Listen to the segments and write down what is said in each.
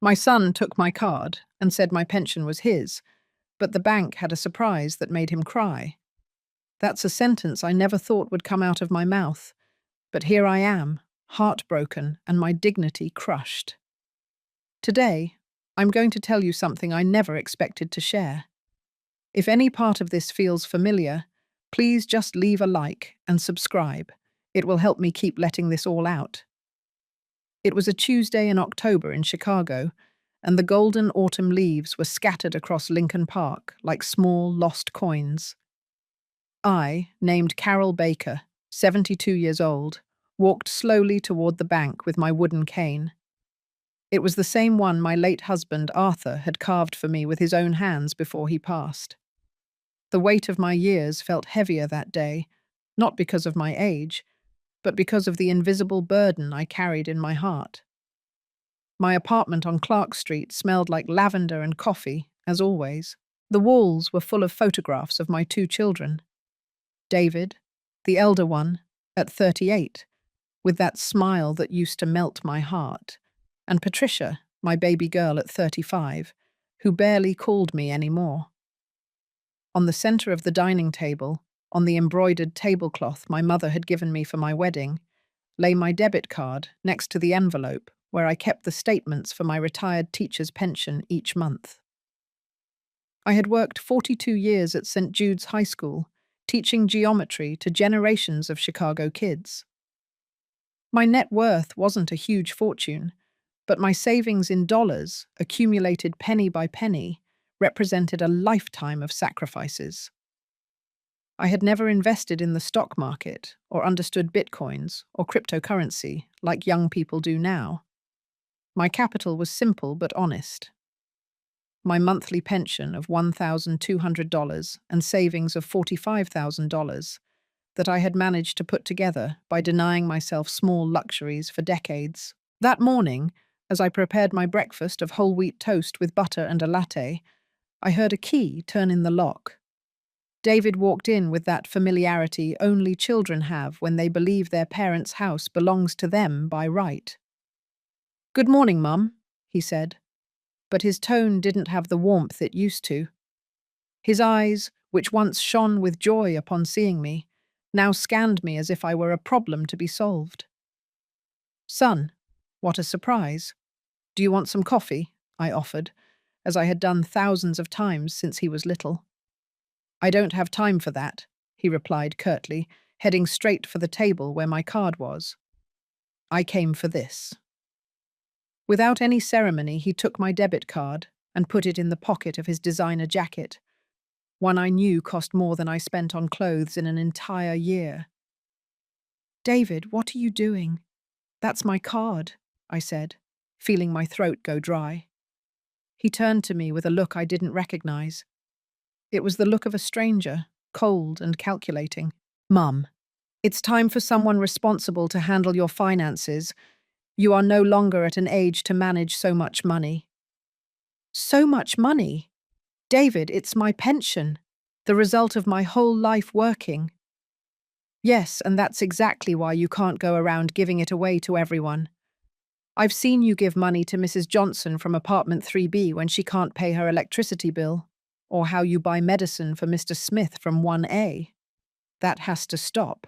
My son took my card and said my pension was his, but the bank had a surprise that made him cry. That's a sentence I never thought would come out of my mouth, but here I am, heartbroken and my dignity crushed. Today, I'm going to tell you something I never expected to share. If any part of this feels familiar, please just leave a like and subscribe. It will help me keep letting this all out. It was a Tuesday in October in Chicago, and the golden autumn leaves were scattered across Lincoln Park like small lost coins. I, named Carol Baker, 72 years old, walked slowly toward the bank with my wooden cane. It was the same one my late husband, Arthur, had carved for me with his own hands before he passed. The weight of my years felt heavier that day, not because of my age, but because of the invisible burden I carried in my heart. My apartment on Clark Street smelled like lavender and coffee, as always. The walls were full of photographs of my two children. David, the elder one, at 38, with that smile that used to melt my heart, and Patricia, my baby girl at 35, who barely called me anymore. On the center of the dining table, on the embroidered tablecloth my mother had given me for my wedding, lay my debit card next to the envelope where I kept the statements for my retired teacher's pension each month. I had worked 42 years at St. Jude's High School, teaching geometry to generations of Chicago kids. My net worth wasn't a huge fortune, but my savings in dollars, accumulated penny by penny, represented a lifetime of sacrifices. I had never invested in the stock market or understood bitcoins or cryptocurrency like young people do now. My capital was simple but honest. My monthly pension of $1,200 and savings of $45,000 that I had managed to put together by denying myself small luxuries for decades. That morning, as I prepared my breakfast of whole wheat toast with butter and a latte, I heard a key turn in the lock. David walked in with that familiarity only children have when they believe their parents' house belongs to them by right. "Good morning, Mum," he said, but his tone didn't have the warmth it used to. His eyes, which once shone with joy upon seeing me, now scanned me as if I were a problem to be solved. "Son, what a surprise. Do you want some coffee?" I offered, as I had done thousands of times since he was little. "I don't have time for that," he replied curtly, heading straight for the table where my card was. "I came for this." Without any ceremony, he took my debit card and put it in the pocket of his designer jacket, one I knew cost more than I spent on clothes in an entire year. "David, what are you doing?" "That's my card," I said, feeling my throat go dry. He turned to me with a look I didn't recognize. It was the look of a stranger, cold and calculating. "Mum, it's time for someone responsible to handle your finances. You are no longer at an age to manage so much money." "So much money? David, it's my pension, the result of my whole life working." "Yes, and that's exactly why you can't go around giving it away to everyone. I've seen you give money to Mrs. Johnson from apartment 3B when she can't pay her electricity bill, or how you buy medicine for Mr. Smith from 1A. That has to stop."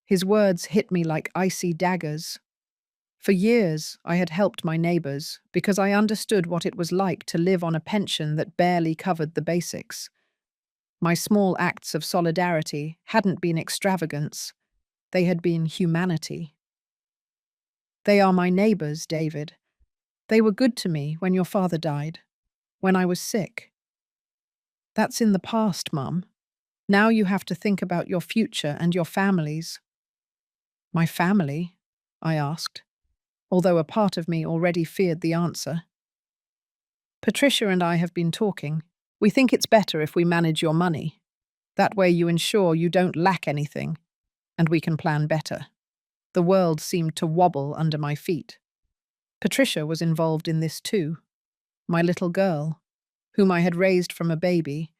His words hit me like icy daggers. For years, I had helped my neighbors because I understood what it was like to live on a pension that barely covered the basics. My small acts of solidarity hadn't been extravagance. They had been humanity. "They are my neighbors, David. They were good to me when your father died, when I was sick." "That's in the past, Mum. Now you have to think about your future and your families." "My family?" I asked, although a part of me already feared the answer. "Patricia and I have been talking. We think it's better if we manage your money. That way you ensure you don't lack anything, and we can plan better." The world seemed to wobble under my feet. Patricia was involved in this too. My little girl, whom I had raised from a baby,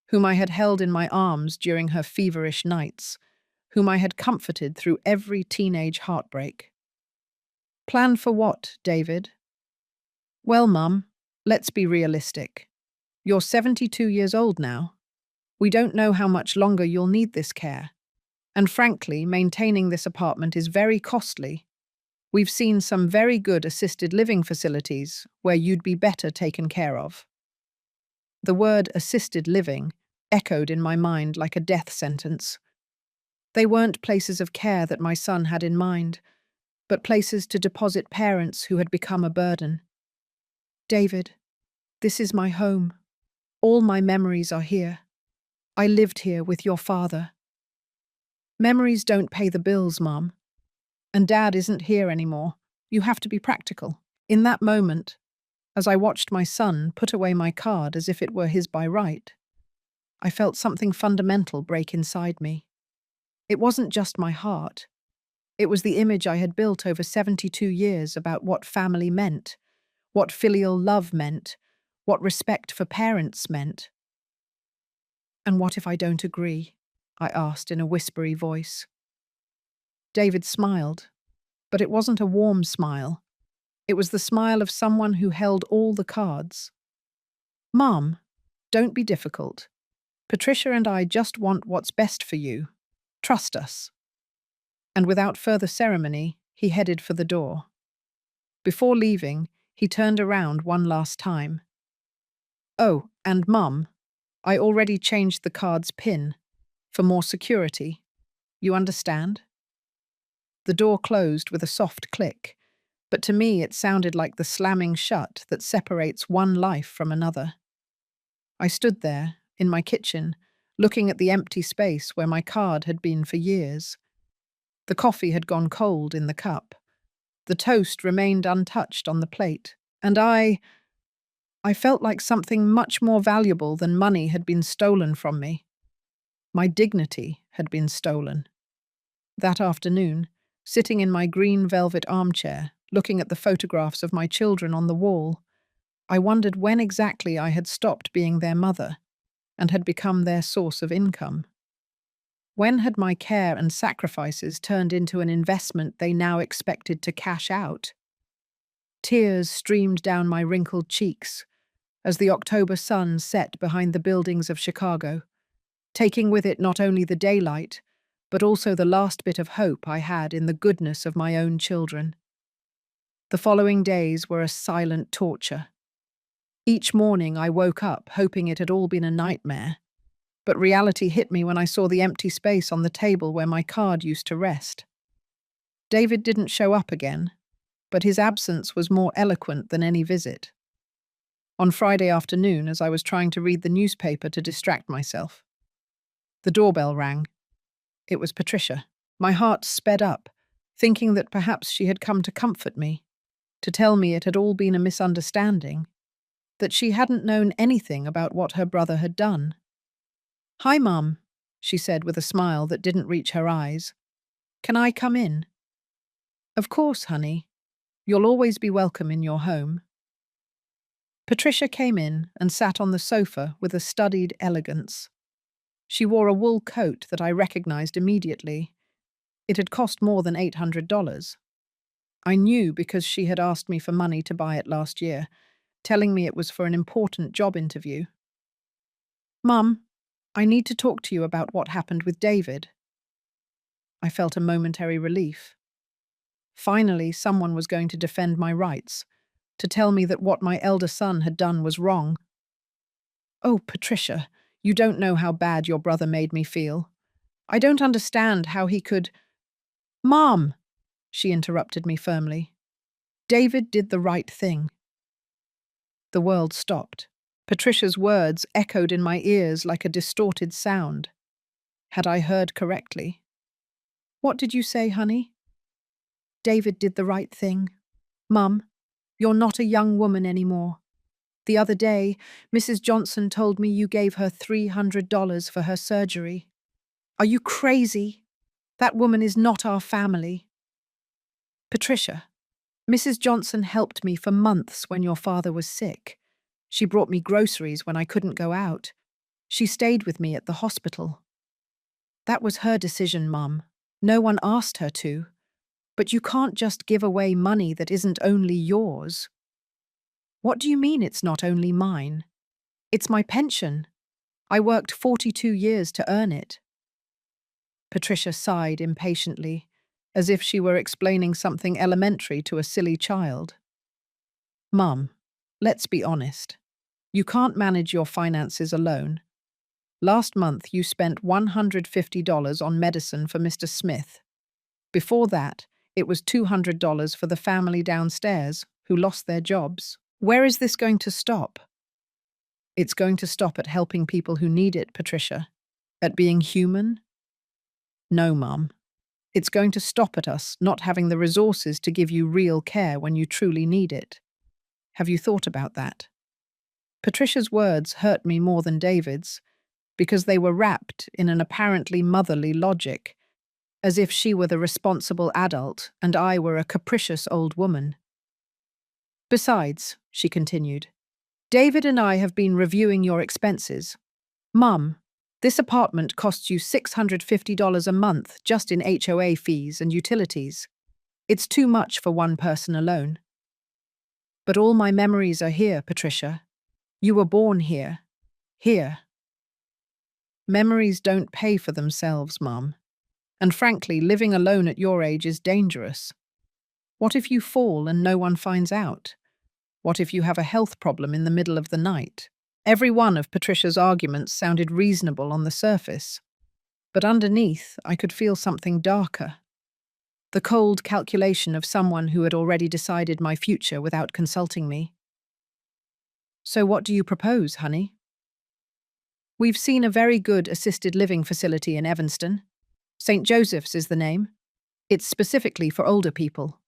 whom I had held in my arms during her feverish nights, whom I had comforted through every teenage heartbreak. "Plan for what, David?" Well, Mum, let's be realistic. You're 72 years old now. We don't know how much longer you'll need this care. And frankly, maintaining this apartment is very costly. We've seen some very good assisted living facilities where you'd be better taken care of. The word assisted living echoed in my mind like a death sentence. They weren't places of care that my son had in mind, but places to deposit parents who had become a burden. David, this is my home. All my memories are here. I lived here with your father. Memories don't pay the bills, Mum. And Dad isn't here anymore. You have to be practical. In that moment, as I watched my son put away my card as if it were his by right, I felt something fundamental break inside me. It wasn't just my heart. It was the image I had built over 72 years about what family meant, what filial love meant, what respect for parents meant. And what if I don't agree? I asked in a whispery voice. David smiled, but it wasn't a warm smile. It was the smile of someone who held all the cards. Mom, don't be difficult. Patricia and I just want what's best for you. Trust us. And without further ceremony, he headed for the door. Before leaving, he turned around one last time. Oh, and Mum, I already changed the card's PIN for more security. You understand? The door closed with a soft click, but to me it sounded like the slamming shut that separates one life from another. I stood there, in my kitchen, looking at the empty space where my card had been for years. The coffee had gone cold in the cup. The toast remained untouched on the plate, and I felt like something much more valuable than money had been stolen from me. My dignity had been stolen. That afternoon, sitting in my green velvet armchair, looking at the photographs of my children on the wall, I wondered when exactly I had stopped being their mother and had become their source of income. When had my care and sacrifices turned into an investment they now expected to cash out? Tears streamed down my wrinkled cheeks as the October sun set behind the buildings of Chicago, taking with it not only the daylight, but also the last bit of hope I had in the goodness of my own children. The following days were a silent torture. Each morning I woke up hoping it had all been a nightmare, but reality hit me when I saw the empty space on the table where my card used to rest. David didn't show up again, but his absence was more eloquent than any visit. On Friday afternoon, as I was trying to read the newspaper to distract myself, the doorbell rang. It was Patricia. My heart sped up, thinking that perhaps she had come to comfort me, to tell me it had all been a misunderstanding, that she hadn't known anything about what her brother had done. "Hi, Mum," she said with a smile that didn't reach her eyes. "Can I come in?" "Of course, honey. You'll always be welcome in your home." Patricia came in and sat on the sofa with a studied elegance. She wore a wool coat that I recognized immediately. It had cost more than $800. I knew because she had asked me for money to buy it last year, telling me it was for an important job interview. "Mum, I need to talk to you about what happened with David." I felt a momentary relief. Finally, someone was going to defend my rights, to tell me that what my elder son had done was wrong. "Oh, Patricia, you don't know how bad your brother made me feel. I don't understand how he could—" "Mom!" she interrupted me firmly. "David did the right thing." The world stopped. Patricia's words echoed in my ears like a distorted sound. Had I heard correctly? "What did you say, honey?" "David did the right thing. Mum, you're not a young woman anymore. The other day, Mrs. Johnson told me you gave her $300 for her surgery. Are you crazy? That woman is not our family." "Patricia, Mrs. Johnson helped me for months when your father was sick. She brought me groceries when I couldn't go out. She stayed with me at the hospital." "That was her decision, Mum. No one asked her to. But you can't just give away money that isn't only yours." What do you mean it's not only mine? It's my pension. I worked 42 years to earn it. Patricia sighed impatiently, as if she were explaining something elementary to a silly child. Mum, let's be honest. You can't manage your finances alone. Last month you spent $150 on medicine for Mr. Smith. Before that, it was $200 for the family downstairs who lost their jobs. Where is this going to stop? It's going to stop at helping people who need it, Patricia. At being human? No, Mum. It's going to stop at us not having the resources to give you real care when you truly need it. Have you thought about that? Patricia's words hurt me more than David's, because they were wrapped in an apparently motherly logic, as if she were the responsible adult and I were a capricious old woman. Besides, she continued, David and I have been reviewing your expenses. Mum, this apartment costs you $650 a month just in HOA fees and utilities. It's too much for one person alone. But all my memories are here, Patricia. You were born here. Here. Memories don't pay for themselves, Mum. And frankly, living alone at your age is dangerous. What if you fall and no one finds out? What if you have a health problem in the middle of the night? Every one of Patricia's arguments sounded reasonable on the surface, but underneath I could feel something darker. The cold calculation of someone who had already decided my future without consulting me. So what do you propose, honey? We've seen a very good assisted living facility in Evanston. St. Joseph's is the name. It's specifically for older people.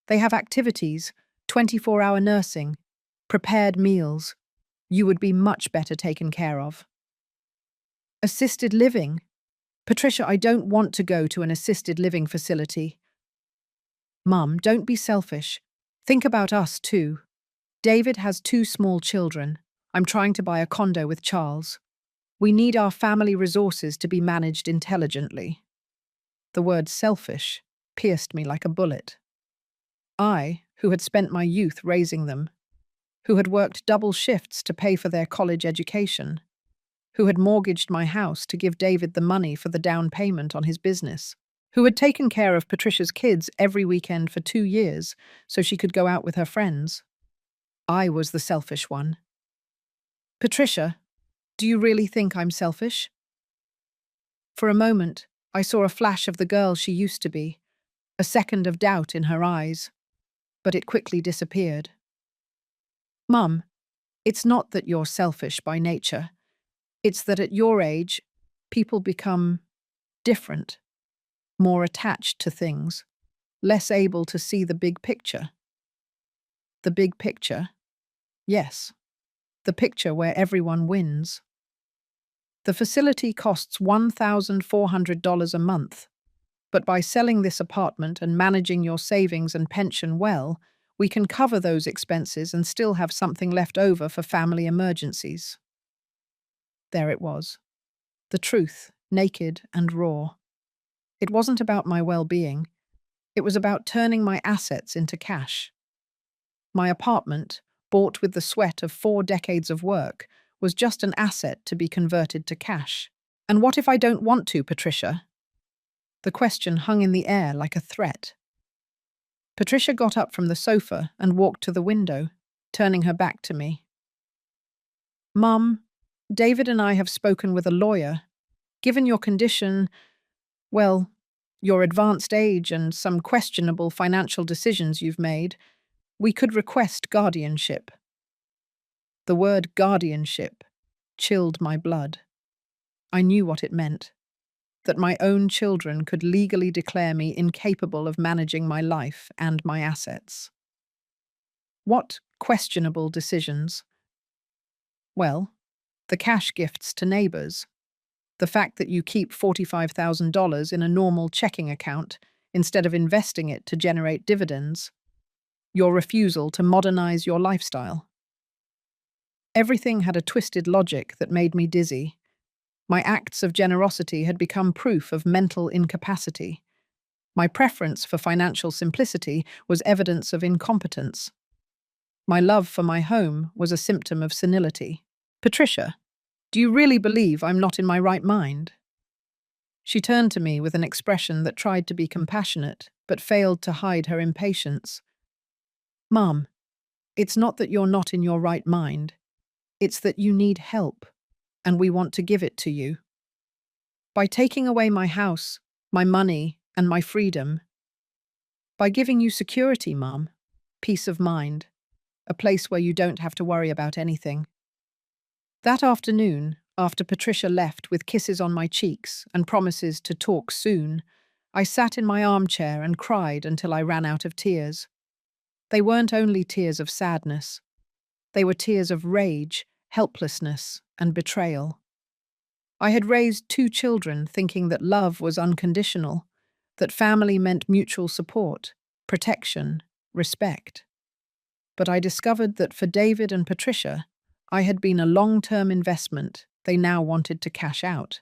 They have activities, 24-hour nursing, prepared meals. You would be much better taken care of. Assisted living? Patricia, I don't want to go to an assisted living facility. Mum, don't be selfish. Think about us too. David has 2 small children. I'm trying to buy a condo with Charles. We need our family resources to be managed intelligently. The word selfish pierced me like a bullet. I, who had spent my youth raising them, who had worked double shifts to pay for their college education, who had mortgaged my house to give David the money for the down payment on his business, who had taken care of Patricia's kids every weekend for 2 years so she could go out with her friends. I was the selfish one. Patricia, do you really think I'm selfish? For a moment, I saw a flash of the girl she used to be, a second of doubt in her eyes, but it quickly disappeared. Mum, it's not that you're selfish by nature. It's that at your age, people become different, more attached to things, less able to see the big picture. The big picture? Yes, the picture where everyone wins. The facility costs $1,400 a month, but by selling this apartment and managing your savings and pension well, we can cover those expenses and still have something left over for family emergencies. There it was. The truth, naked and raw. It wasn't about my well-being. It was about turning my assets into cash. My apartment, bought with the sweat of 4 decades of work, was just an asset to be converted to cash. And what if I don't want to, Patricia? The question hung in the air like a threat. Patricia got up from the sofa and walked to the window, turning her back to me. Mum, David and I have spoken with a lawyer. Given your condition, well, your advanced age and some questionable financial decisions you've made, we could request guardianship. The word guardianship chilled my blood. I knew what it meant. That my own children could legally declare me incapable of managing my life and my assets. What questionable decisions? Well, the cash gifts to neighbors, the fact that you keep $45,000 in a normal checking account instead of investing it to generate dividends, your refusal to modernize your lifestyle. Everything had a twisted logic that made me dizzy. My acts of generosity had become proof of mental incapacity. My preference for financial simplicity was evidence of incompetence. My love for my home was a symptom of senility. Patricia, do you really believe I'm not in my right mind? She turned to me with an expression that tried to be compassionate, but failed to hide her impatience. Mum, it's not that you're not in your right mind. It's that you need help, and we want to give it to you. By taking away my house, my money, and my freedom. By giving you security, Mum, peace of mind, a place where you don't have to worry about anything. That afternoon, after Patricia left with kisses on my cheeks and promises to talk soon, I sat in my armchair and cried until I ran out of tears. They weren't only tears of sadness. They were tears of rage, helplessness, and betrayal. I had raised 2 children thinking that love was unconditional, that family meant mutual support, protection, respect. But I discovered that for David and Patricia, I had been a long-term investment they now wanted to cash out.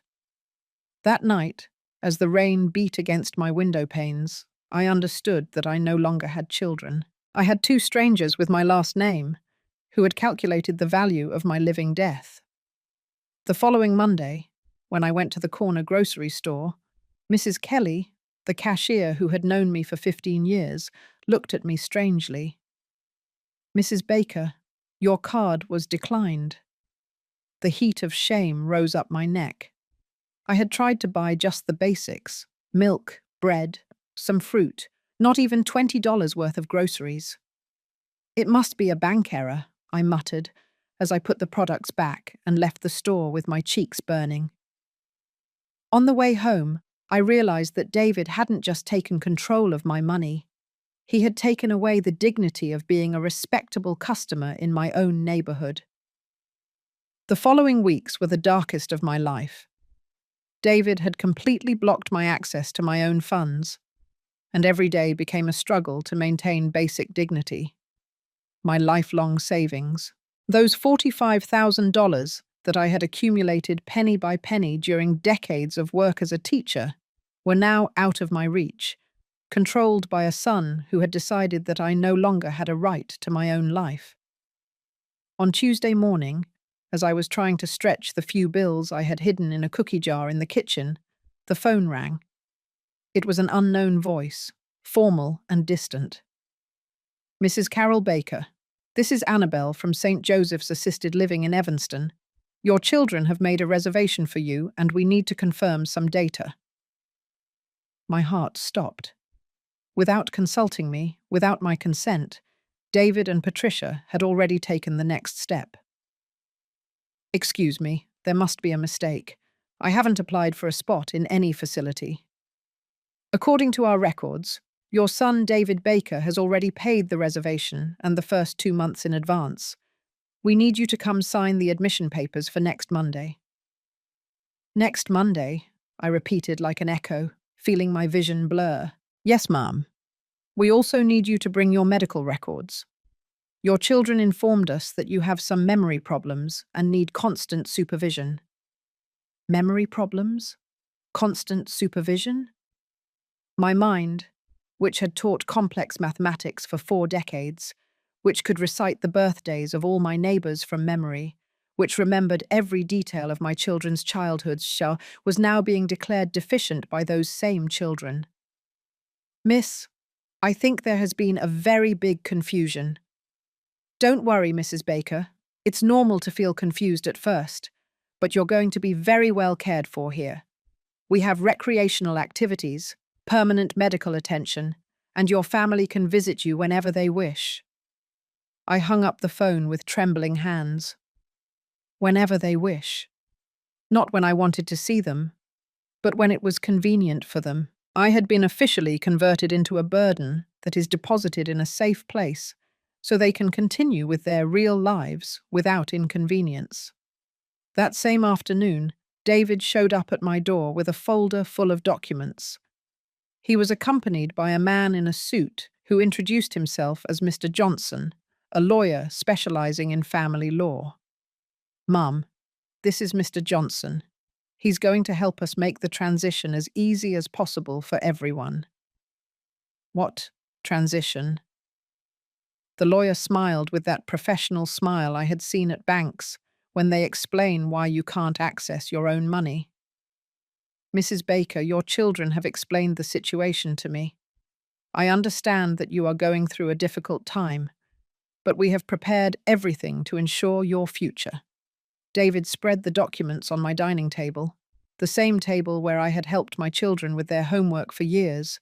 That night, as the rain beat against my window panes, I understood that I no longer had children. I had 2 strangers with my last name, who had calculated the value of my living death. The following Monday, when I went to the corner grocery store, Mrs. Kelly, the cashier who had known me for 15 years, looked at me strangely. Mrs. Baker, your card was declined. The heat of shame rose up my neck. I had tried to buy just the basics: milk, bread, some fruit, not even $20 worth of groceries. It must be a bank error, I muttered, as I put the products back and left the store with my cheeks burning. On the way home, I realized that David hadn't just taken control of my money. He had taken away the dignity of being a respectable customer in my own neighborhood. The following weeks were the darkest of my life. David had completely blocked my access to my own funds, and every day became a struggle to maintain basic dignity. My lifelong savings, those $45,000 that I had accumulated penny by penny during decades of work as a teacher, were now out of my reach, controlled by a son who had decided that I no longer had a right to my own life. On Tuesday morning, as I was trying to stretch the few bills I had hidden in a cookie jar in the kitchen, the phone rang. It was an unknown voice, formal and distant. Mrs. Carol Baker, this is Annabelle from St. Joseph's Assisted Living in Evanston. Your children have made a reservation for you, and we need to confirm some data. My heart stopped. Without consulting me, without my consent, David and Patricia had already taken the next step. Excuse me, there must be a mistake. I haven't applied for a spot in any facility. According to our records, your son David Baker has already paid the reservation and the first 2 months in advance. We need you to come sign the admission papers for next Monday. Next Monday, I repeated like an echo, feeling my vision blur. Yes, ma'am. We also need you to bring your medical records. Your children informed us that you have some memory problems and need constant supervision. Memory problems? Constant supervision? My mind, which had taught complex mathematics for 4 decades, which could recite the birthdays of all my neighbors from memory, which remembered every detail of my children's childhoods, was now being declared deficient by those same children. Miss, I think there has been a very big confusion. Don't worry, Mrs. Baker. It's normal to feel confused at first, but you're going to be very well cared for here. We have recreational activities, permanent medical attention, and your family can visit you whenever they wish. I hung up the phone with trembling hands. Whenever they wish. Not when I wanted to see them, but when it was convenient for them. I had been officially converted into a burden that is deposited in a safe place so they can continue with their real lives without inconvenience. That same afternoon, David showed up at my door with a folder full of documents. He was accompanied by a man in a suit who introduced himself as Mr. Johnson, a lawyer specializing in family law. Mum, this is Mr. Johnson. He's going to help us make the transition as easy as possible for everyone. What transition? The lawyer smiled with that professional smile I had seen at banks when they explain why you can't access your own money. Mrs. Baker, your children have explained the situation to me. I understand that you are going through a difficult time, but we have prepared everything to ensure your future. David spread the documents on my dining table, the same table where I had helped my children with their homework for years,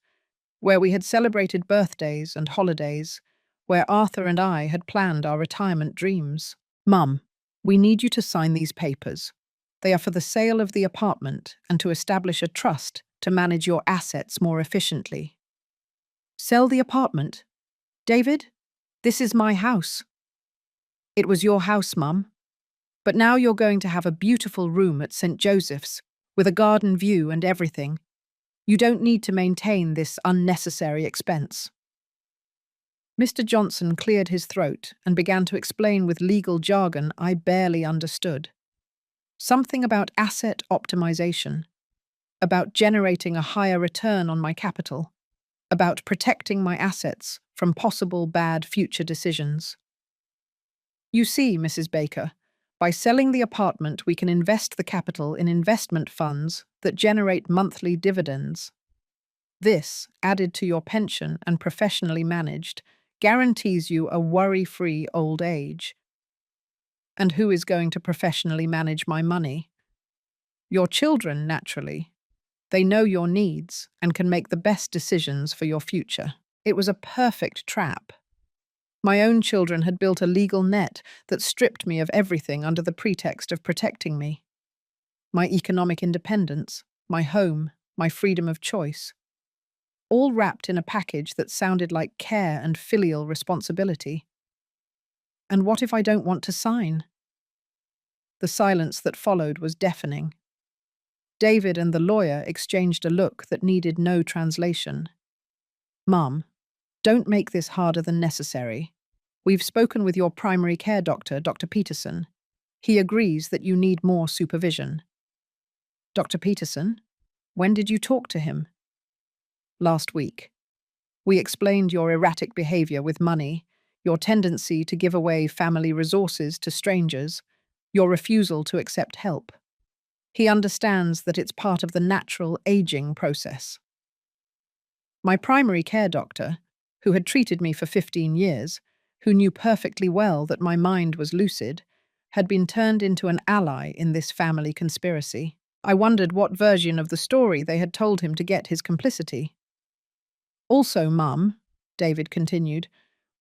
where we had celebrated birthdays and holidays, where Arthur and I had planned our retirement dreams. Mum, we need you to sign these papers. They are for the sale of the apartment and to establish a trust to manage your assets more efficiently. Sell the apartment? David, this is my house. It was your house, Mum. But now you're going to have a beautiful room at St. Joseph's, with a garden view and everything. You don't need to maintain this unnecessary expense. Mr. Johnson cleared his throat and began to explain with legal jargon I barely understood. Something about asset optimization, about generating a higher return on my capital, about protecting my assets from possible bad future decisions. You see, Mrs. Baker, by selling the apartment, we can invest the capital in investment funds that generate monthly dividends. This, added to your pension and professionally managed, guarantees you a worry-free old age. And who is going to professionally manage my money? Your children, naturally. They know your needs and can make the best decisions for your future. It was a perfect trap. My own children had built a legal net that stripped me of everything under the pretext of protecting me. My economic independence, my home, my freedom of choice. All wrapped in a package that sounded like care and filial responsibility. And what if I don't want to sign? The silence that followed was deafening. David and the lawyer exchanged a look that needed no translation. Mum, don't make this harder than necessary. We've spoken with your primary care doctor, Dr. Peterson. He agrees that you need more supervision. Dr. Peterson? When did you talk to him? Last week. We explained your erratic behavior with money, your tendency to give away family resources to strangers, your refusal to accept help. He understands that it's part of the natural aging process. My primary care doctor, who had treated me for 15 years, who knew perfectly well that my mind was lucid, had been turned into an ally in this family conspiracy. I wondered what version of the story they had told him to get his complicity. Also, Mum, David continued,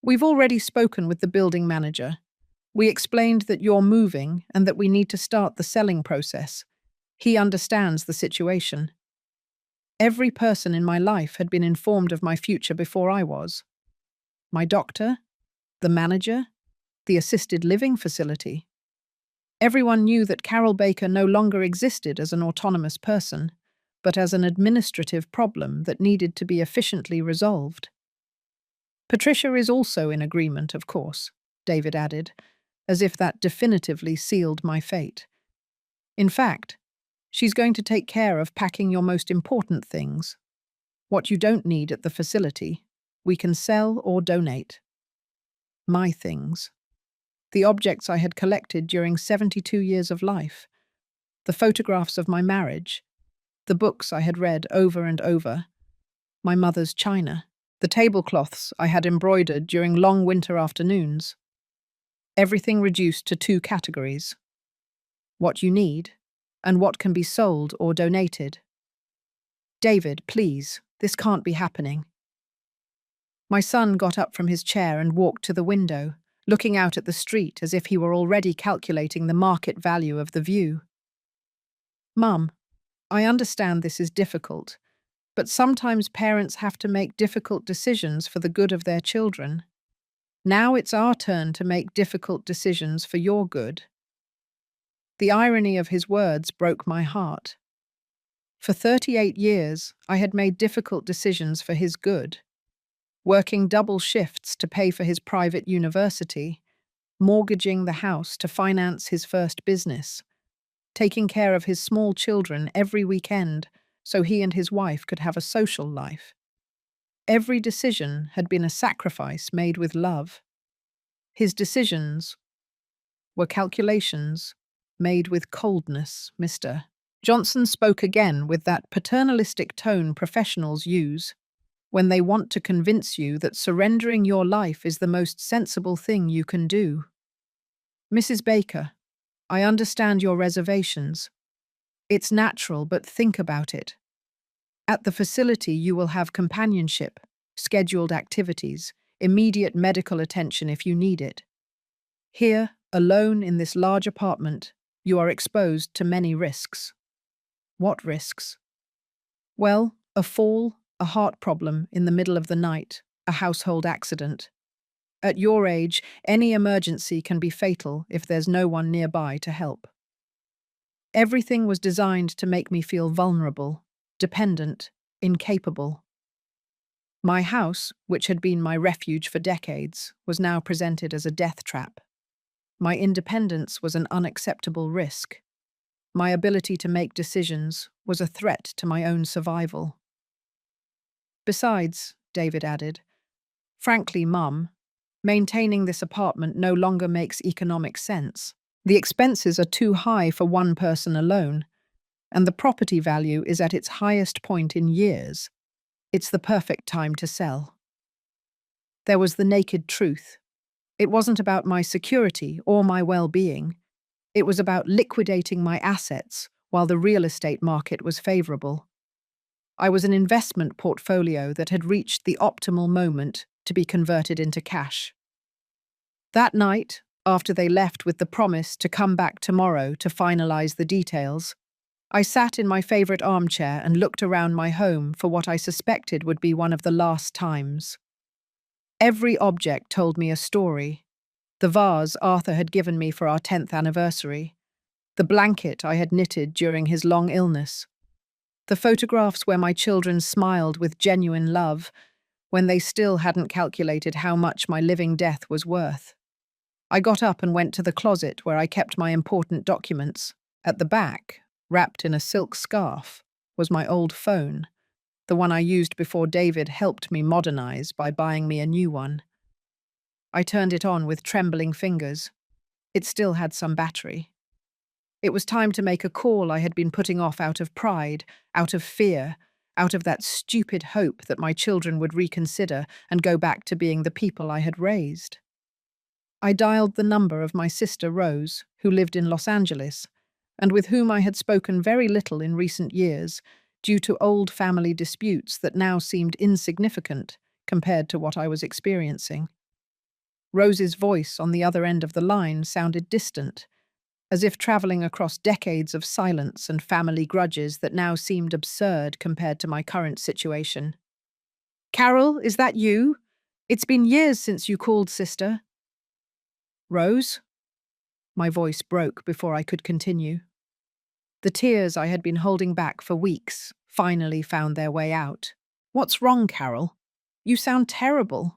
we've already spoken with the building manager. We explained that you're moving and that we need to start the selling process. He understands the situation. Every person in my life had been informed of my future before I was. My doctor, the manager, the assisted living facility. Everyone knew that Carol Baker no longer existed as an autonomous person, but as an administrative problem that needed to be efficiently resolved. Patricia is also in agreement, of course, David added, as if that definitively sealed my fate. In fact, she's going to take care of packing your most important things. What you don't need at the facility, we can sell or donate. My things. The objects I had collected during 72 years of life. The photographs of my marriage. The books I had read over and over. My mother's china. The tablecloths I had embroidered during long winter afternoons. Everything reduced to two categories. What you need, and what can be sold or donated. David, please, this can't be happening. My son got up from his chair and walked to the window, looking out at the street as if he were already calculating the market value of the view. Mum, I understand this is difficult, but sometimes parents have to make difficult decisions for the good of their children. Now it's our turn to make difficult decisions for your good. The irony of his words broke my heart. For 38 years, I had made difficult decisions for his good, working double shifts to pay for his private university, mortgaging the house to finance his first business, taking care of his small children every weekend so he and his wife could have a social life. Every decision had been a sacrifice made with love. His decisions were calculations made with coldness, Mr. Johnson spoke again with that paternalistic tone professionals use when they want to convince you that surrendering your life is the most sensible thing you can do. Mrs. Baker, I understand your reservations. It's natural, but think about it. At the facility, you will have companionship, scheduled activities, immediate medical attention if you need it. Here, alone in this large apartment, you are exposed to many risks. What risks? Well, a fall, a heart problem in the middle of the night, a household accident. At your age, any emergency can be fatal if there's no one nearby to help. Everything was designed to make me feel vulnerable, dependent, incapable. My house, which had been my refuge for decades, was now presented as a death trap. My independence was an unacceptable risk. My ability to make decisions was a threat to my own survival. Besides, David added, frankly, Mum, maintaining this apartment no longer makes economic sense. The expenses are too high for one person alone, and the property value is at its highest point in years. It's the perfect time to sell. There was the naked truth. It wasn't about my security or my well-being. It was about liquidating my assets while the real estate market was favorable. I was an investment portfolio that had reached the optimal moment to be converted into cash. That night, after they left with the promise to come back tomorrow to finalize the details, I sat in my favorite armchair and looked around my home for what I suspected would be one of the last times. Every object told me a story. The vase Arthur had given me for our 10th anniversary, the blanket I had knitted during his long illness, the photographs where my children smiled with genuine love when they still hadn't calculated how much my living death was worth. I got up and went to the closet where I kept my important documents. At the back, wrapped in a silk scarf, was my old phone, the one I used before David helped me modernize by buying me a new one. I turned it on with trembling fingers. It still had some battery. It was time to make a call I had been putting off out of pride, out of fear, out of that stupid hope that my children would reconsider and go back to being the people I had raised. I dialed the number of my sister Rose, who lived in Los Angeles, and with whom I had spoken very little in recent years, due to old family disputes that now seemed insignificant compared to what I was experiencing. Rose's voice on the other end of the line sounded distant, as if traveling across decades of silence and family grudges that now seemed absurd compared to my current situation. "Carol, is that you? It's been years since you called, sister." "Rose?" My voice broke before I could continue. The tears I had been holding back for weeks finally found their way out. "What's wrong, Carol? You sound terrible."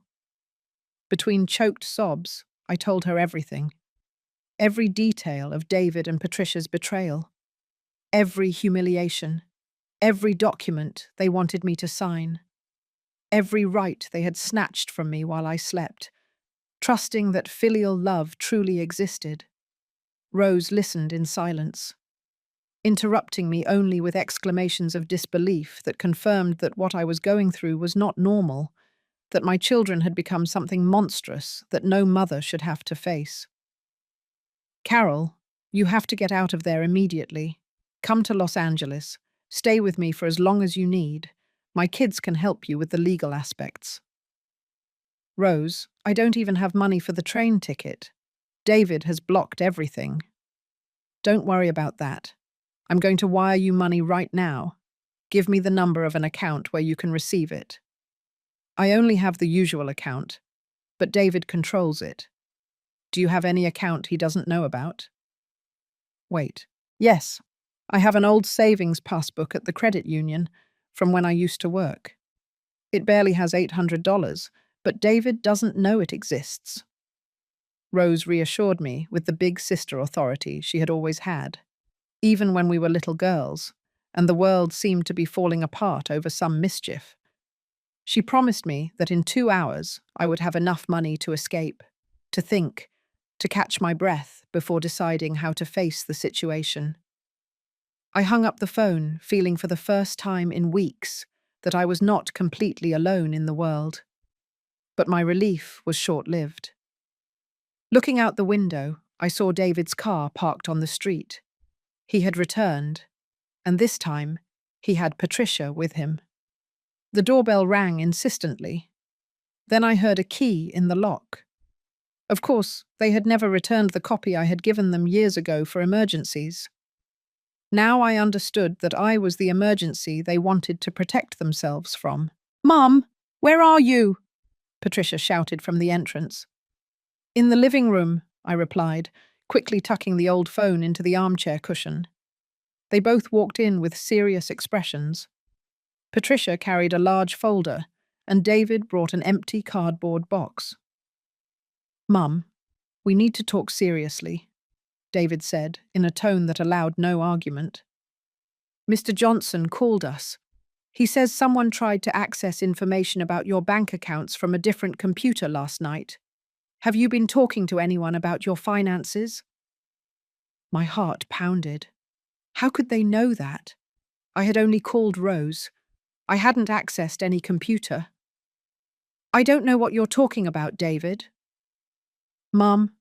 Between choked sobs, I told her everything. Every detail of David and Patricia's betrayal. Every humiliation. Every document they wanted me to sign. Every right they had snatched from me while I slept, trusting that filial love truly existed. Rose listened in silence, interrupting me only with exclamations of disbelief that confirmed that what I was going through was not normal, that my children had become something monstrous that no mother should have to face. "Carol, you have to get out of there immediately. Come to Los Angeles. Stay with me for as long as you need. My kids can help you with the legal aspects." "Rose, I don't even have money for the train ticket. David has blocked everything." "Don't worry about that. I'm going to wire you money right now. Give me the number of an account where you can receive it." "I only have the usual account, but David controls it. Do you have any account he doesn't know about?" "Wait. Yes, I have an old savings passbook at the credit union from when I used to work. It barely has $800, but David doesn't know it exists." Rose reassured me with the big sister authority she had always had, even when we were little girls, and the world seemed to be falling apart over some mischief. She promised me that in 2 hours I would have enough money to escape. to think, to catch my breath before deciding how to face the situation. I hung up the phone, feeling for the first time in weeks that I was not completely alone in the world. But my relief was short-lived. Looking out the window, I saw David's car parked on the street. He had returned, and this time, he had Patricia with him. The doorbell rang insistently. Then I heard a key in the lock. Of course, they had never returned the copy I had given them years ago for emergencies. Now I understood that I was the emergency they wanted to protect themselves from. "Mum, where are you?" Patricia shouted from the entrance. "In the living room," I replied, quickly tucking the old phone into the armchair cushion. They both walked in with serious expressions. Patricia carried a large folder, and David brought an empty cardboard box. "Mum, we need to talk seriously," David said, in a tone that allowed no argument. "Mr. Johnson called us. He says someone tried to access information about your bank accounts from a different computer last night. Have you been talking to anyone about your finances?" My heart pounded. How could they know that? I had only called Rose. I hadn't accessed any computer. "I don't know what you're talking about, David." "Mum,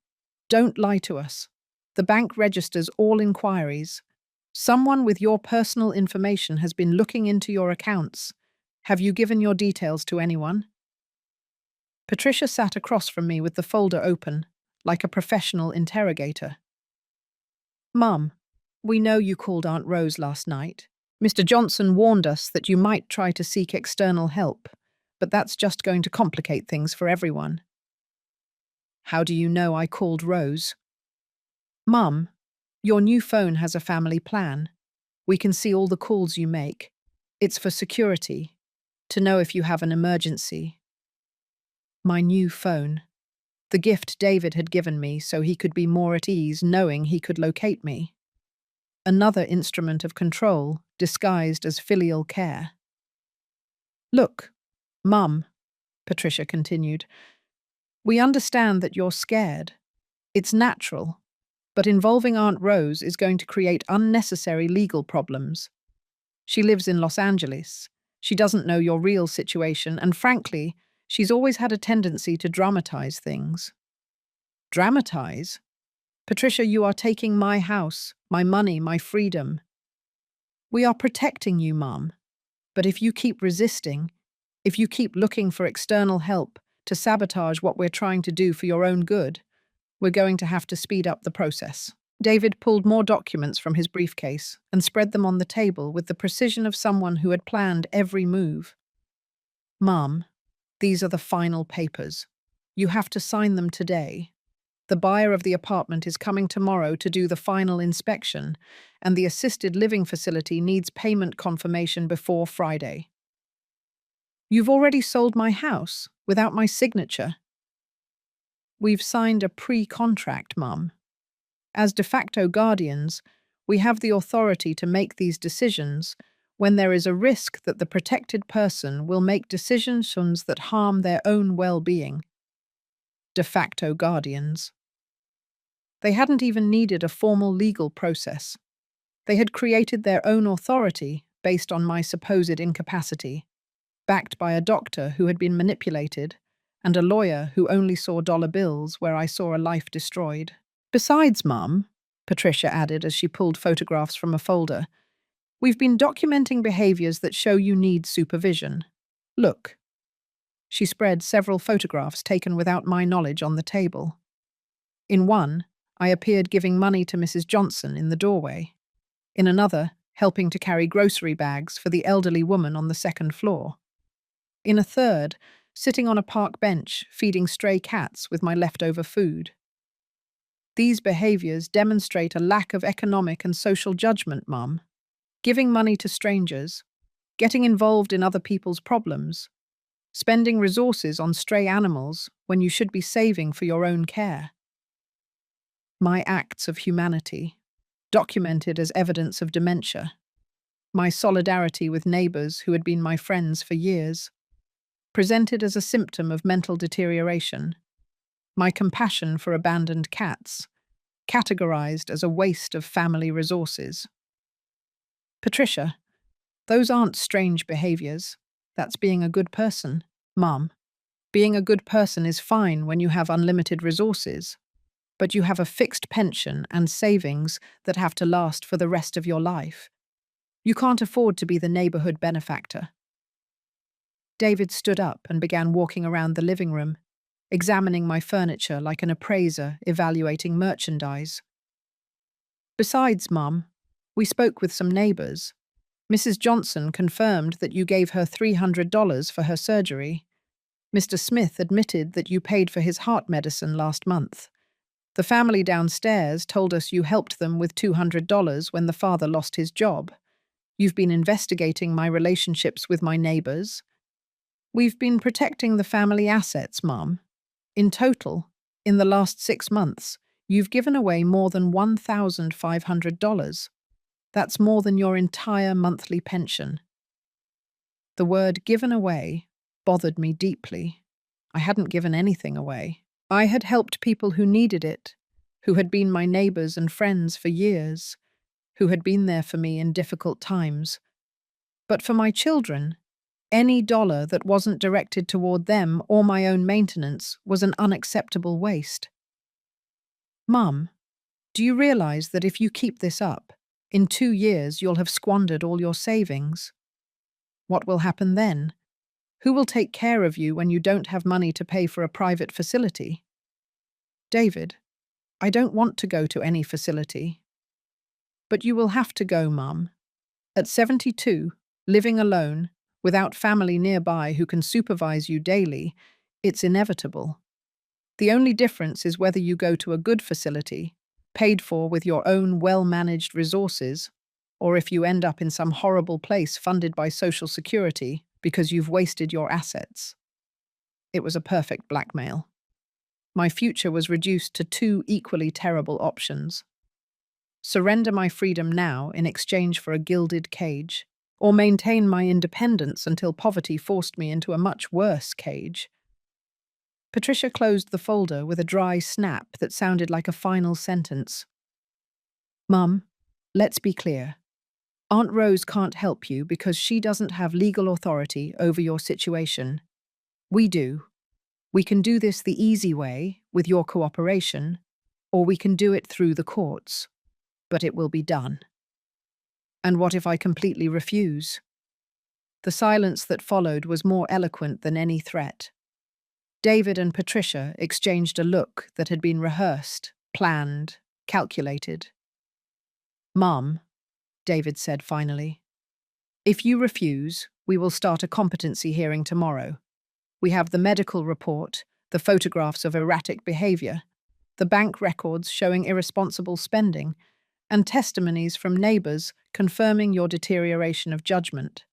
don't lie to us. The bank registers all inquiries. Someone with your personal information has been looking into your accounts. Have you given your details to anyone?" Patricia sat across from me with the folder open, like a professional interrogator. "Mum, we know you called Aunt Rose last night. Mr. Johnson warned us that you might try to seek external help, but that's just going to complicate things for everyone." "How do you know I called Rose?" "Mum, your new phone has a family plan. We can see all the calls you make. It's for security, to know if you have an emergency." My new phone. The gift David had given me so he could be more at ease knowing he could locate me. Another instrument of control, disguised as filial care. "Look, Mum," Patricia continued, "we understand that you're scared. It's natural, but involving Aunt Rose is going to create unnecessary legal problems. She lives in Los Angeles. She doesn't know your real situation, and frankly, she's always had a tendency to dramatize things." "Dramatize? Patricia, you are taking my house, my money, my freedom." "We are protecting you, Mum. But if you keep resisting, if you keep looking for external help to sabotage what we're trying to do for your own good, we're going to have to speed up the process." David pulled more documents from his briefcase and spread them on the table with the precision of someone who had planned every move. "Mum, these are the final papers. You have to sign them today. The buyer of the apartment is coming tomorrow to do the final inspection, and the assisted living facility needs payment confirmation before Friday." "You've already sold my house without my signature." "We've signed a pre-contract, Mum. As de facto guardians, we have the authority to make these decisions when there is a risk that the protected person will make decisions that harm their own well-being." De facto guardians. They hadn't even needed a formal legal process. They had created their own authority based on my supposed incapacity, backed by a doctor who had been manipulated and a lawyer who only saw dollar bills where I saw a life destroyed. "Besides, Mum," Patricia added as she pulled photographs from a folder, "we've been documenting behaviors that show you need supervision. Look." She spread several photographs taken without my knowledge on the table. In one, I appeared giving money to Mrs. Johnson in the doorway. In another, helping to carry grocery bags for the elderly woman on the second floor. In a third, sitting on a park bench feeding stray cats with my leftover food. These behaviors demonstrate a lack of economic and social judgment, Mum. Giving money to strangers, getting involved in other people's problems, spending resources on stray animals when you should be saving for your own care. My acts of humanity, documented as evidence of dementia. My solidarity with neighbors who had been my friends for years, presented as a symptom of mental deterioration. my compassion for abandoned cats, categorized as a waste of family resources. Patricia, those aren't strange behaviors. That's being a good person, Mum. Being a good person is fine when you have unlimited resources, but you have a fixed pension and savings that have to last for the rest of your life. You can't afford to be the neighborhood benefactor. David stood up and began walking around the living room, examining my furniture like an appraiser evaluating merchandise. Besides, Mum, we spoke with some neighbors. Mrs. Johnson confirmed that you gave her $300 for her surgery. Mr. Smith admitted that you paid for his heart medicine last month. The family downstairs told us you helped them with $200 when the father lost his job. You've been investigating my relationships with my neighbors. We've been protecting the family assets, Mum. In total, in the last 6 months, you've given away more than $1,500. That's more than your entire monthly pension. The word given away bothered me deeply. I hadn't given anything away. I had helped people who needed it, who had been my neighbors and friends for years, who had been there for me in difficult times. But for my children, any dollar that wasn't directed toward them or my own maintenance was an unacceptable waste. Mum, do you realize that if you keep this up, in 2 years you'll have squandered all your savings? What will happen then? Who will take care of you when you don't have money to pay for a private facility? David, I don't want to go to any facility. But you will have to go, Mum. At 72, living alone, without family nearby who can supervise you daily, it's inevitable. The only difference is whether you go to a good facility, paid for with your own well-managed resources, or if you end up in some horrible place funded by Social Security because you've wasted your assets. It was a perfect blackmail. My future was reduced to 2 equally terrible options. Surrender my freedom now in exchange for a gilded cage, or maintain my independence until poverty forced me into a much worse cage. Patricia closed the folder with a dry snap that sounded like a final sentence. Mum, let's be clear. Aunt Rose can't help you because she doesn't have legal authority over your situation. We do. We can do this the easy way, with your cooperation, or we can do it through the courts. But it will be done. And what if I completely refuse? The silence that followed was more eloquent than any threat. David and Patricia exchanged a look that had been rehearsed, planned, calculated. Mum, David said finally, if you refuse, we will start a competency hearing tomorrow. We have the medical report, the photographs of erratic behavior, the bank records showing irresponsible spending, and testimonies from neighbors confirming your deterioration of judgment.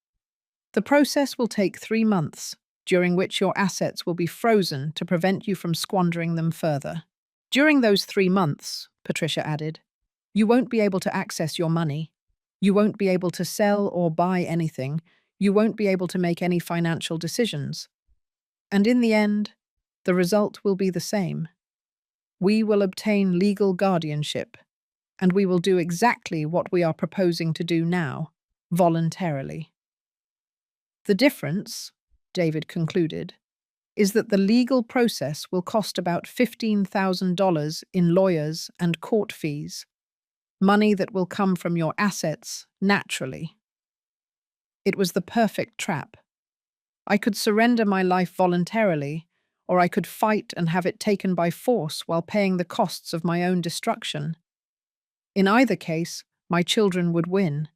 The process will take 3 months, during which your assets will be frozen to prevent you from squandering them further. During those 3 months, Patricia added, you won't be able to access your money. You won't be able to sell or buy anything. You won't be able to make any financial decisions. And in the end, the result will be the same. We will obtain legal guardianship, and we will do exactly what we are proposing to do now, voluntarily. The difference, David concluded, is that the legal process will cost about $15,000 in lawyers and court fees, money that will come from your assets naturally. It was the perfect trap. I could surrender my life voluntarily, or I could fight and have it taken by force while paying the costs of my own destruction. In either case, my children would win,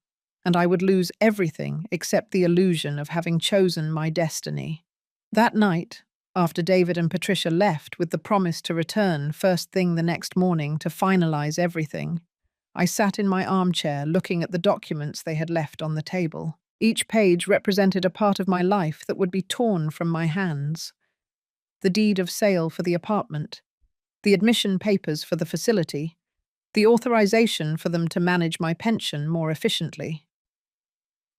and I would lose everything except the illusion of having chosen my destiny. That night, after David and Patricia left with the promise to return first thing the next morning to finalize everything, I sat in my armchair looking at the documents they had left on the table. Each page represented a part of my life that would be torn from my hands. The deed of sale for the apartment, the admission papers for the facility, the authorization for them to manage my pension more efficiently.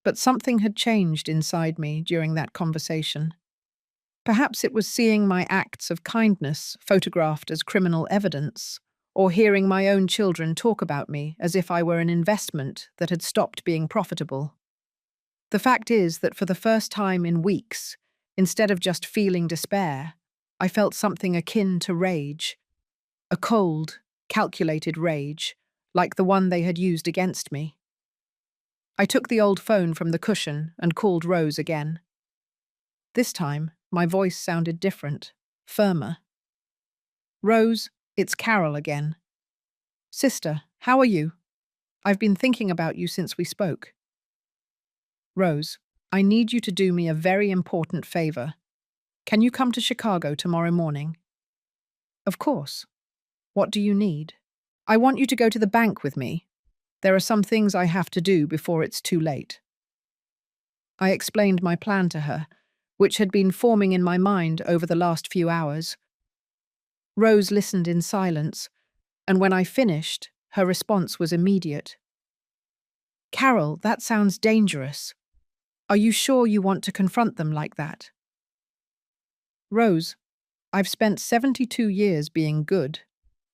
But something had changed inside me during that conversation. Perhaps it was seeing my acts of kindness photographed as criminal evidence, or hearing my own children talk about me as if I were an investment that had stopped being profitable. The fact is that for the first time in weeks, instead of just feeling despair, I felt something akin to rage, a cold, calculated rage, like the one they had used against me. I took the old phone from the cushion and called Rose again. This time, my voice sounded different, firmer. "Rose, it's Carol again. Sister, how are you? I've been thinking about you since we spoke." "Rose, I need you to do me a very important favor. Can you come to Chicago tomorrow morning?" "Of course. What do you need?" "I want you to go to the bank with me. There are some things I have to do before it's too late." I explained my plan to her, which had been forming in my mind over the last few hours. Rose listened in silence, and when I finished, her response was immediate. "Carol, that sounds dangerous. Are you sure you want to confront them like that?" "Rose, I've spent 72 years being good,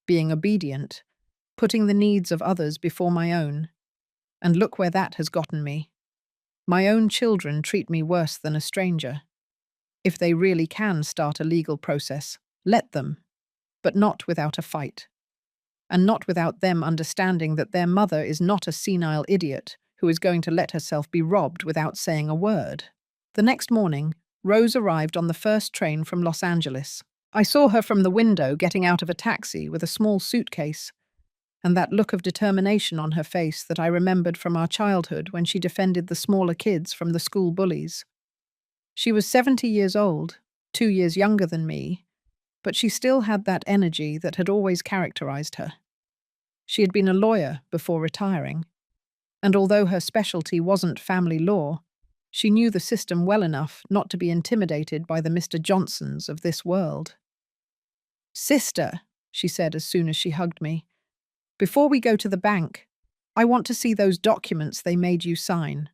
being obedient, putting the needs of others before my own, and look where that has gotten me. My own children treat me worse than a stranger. If they really can start a legal process, let them, but not without a fight. And not without them understanding that their mother is not a senile idiot who is going to let herself be robbed without saying a word." The next morning, Rose arrived on the first train from Los Angeles. I saw her from the window getting out of a taxi with a small suitcase, and that look of determination on her face that I remembered from our childhood when she defended the smaller kids from the school bullies. She was 70 years old, 2 years younger than me, but she still had that energy that had always characterized her. She had been a lawyer before retiring, and although her specialty wasn't family law, she knew the system well enough not to be intimidated by the Mr. Johnsons of this world. "Sister," she said as soon as she hugged me, "before we go to the bank, I want to see those documents they made you sign."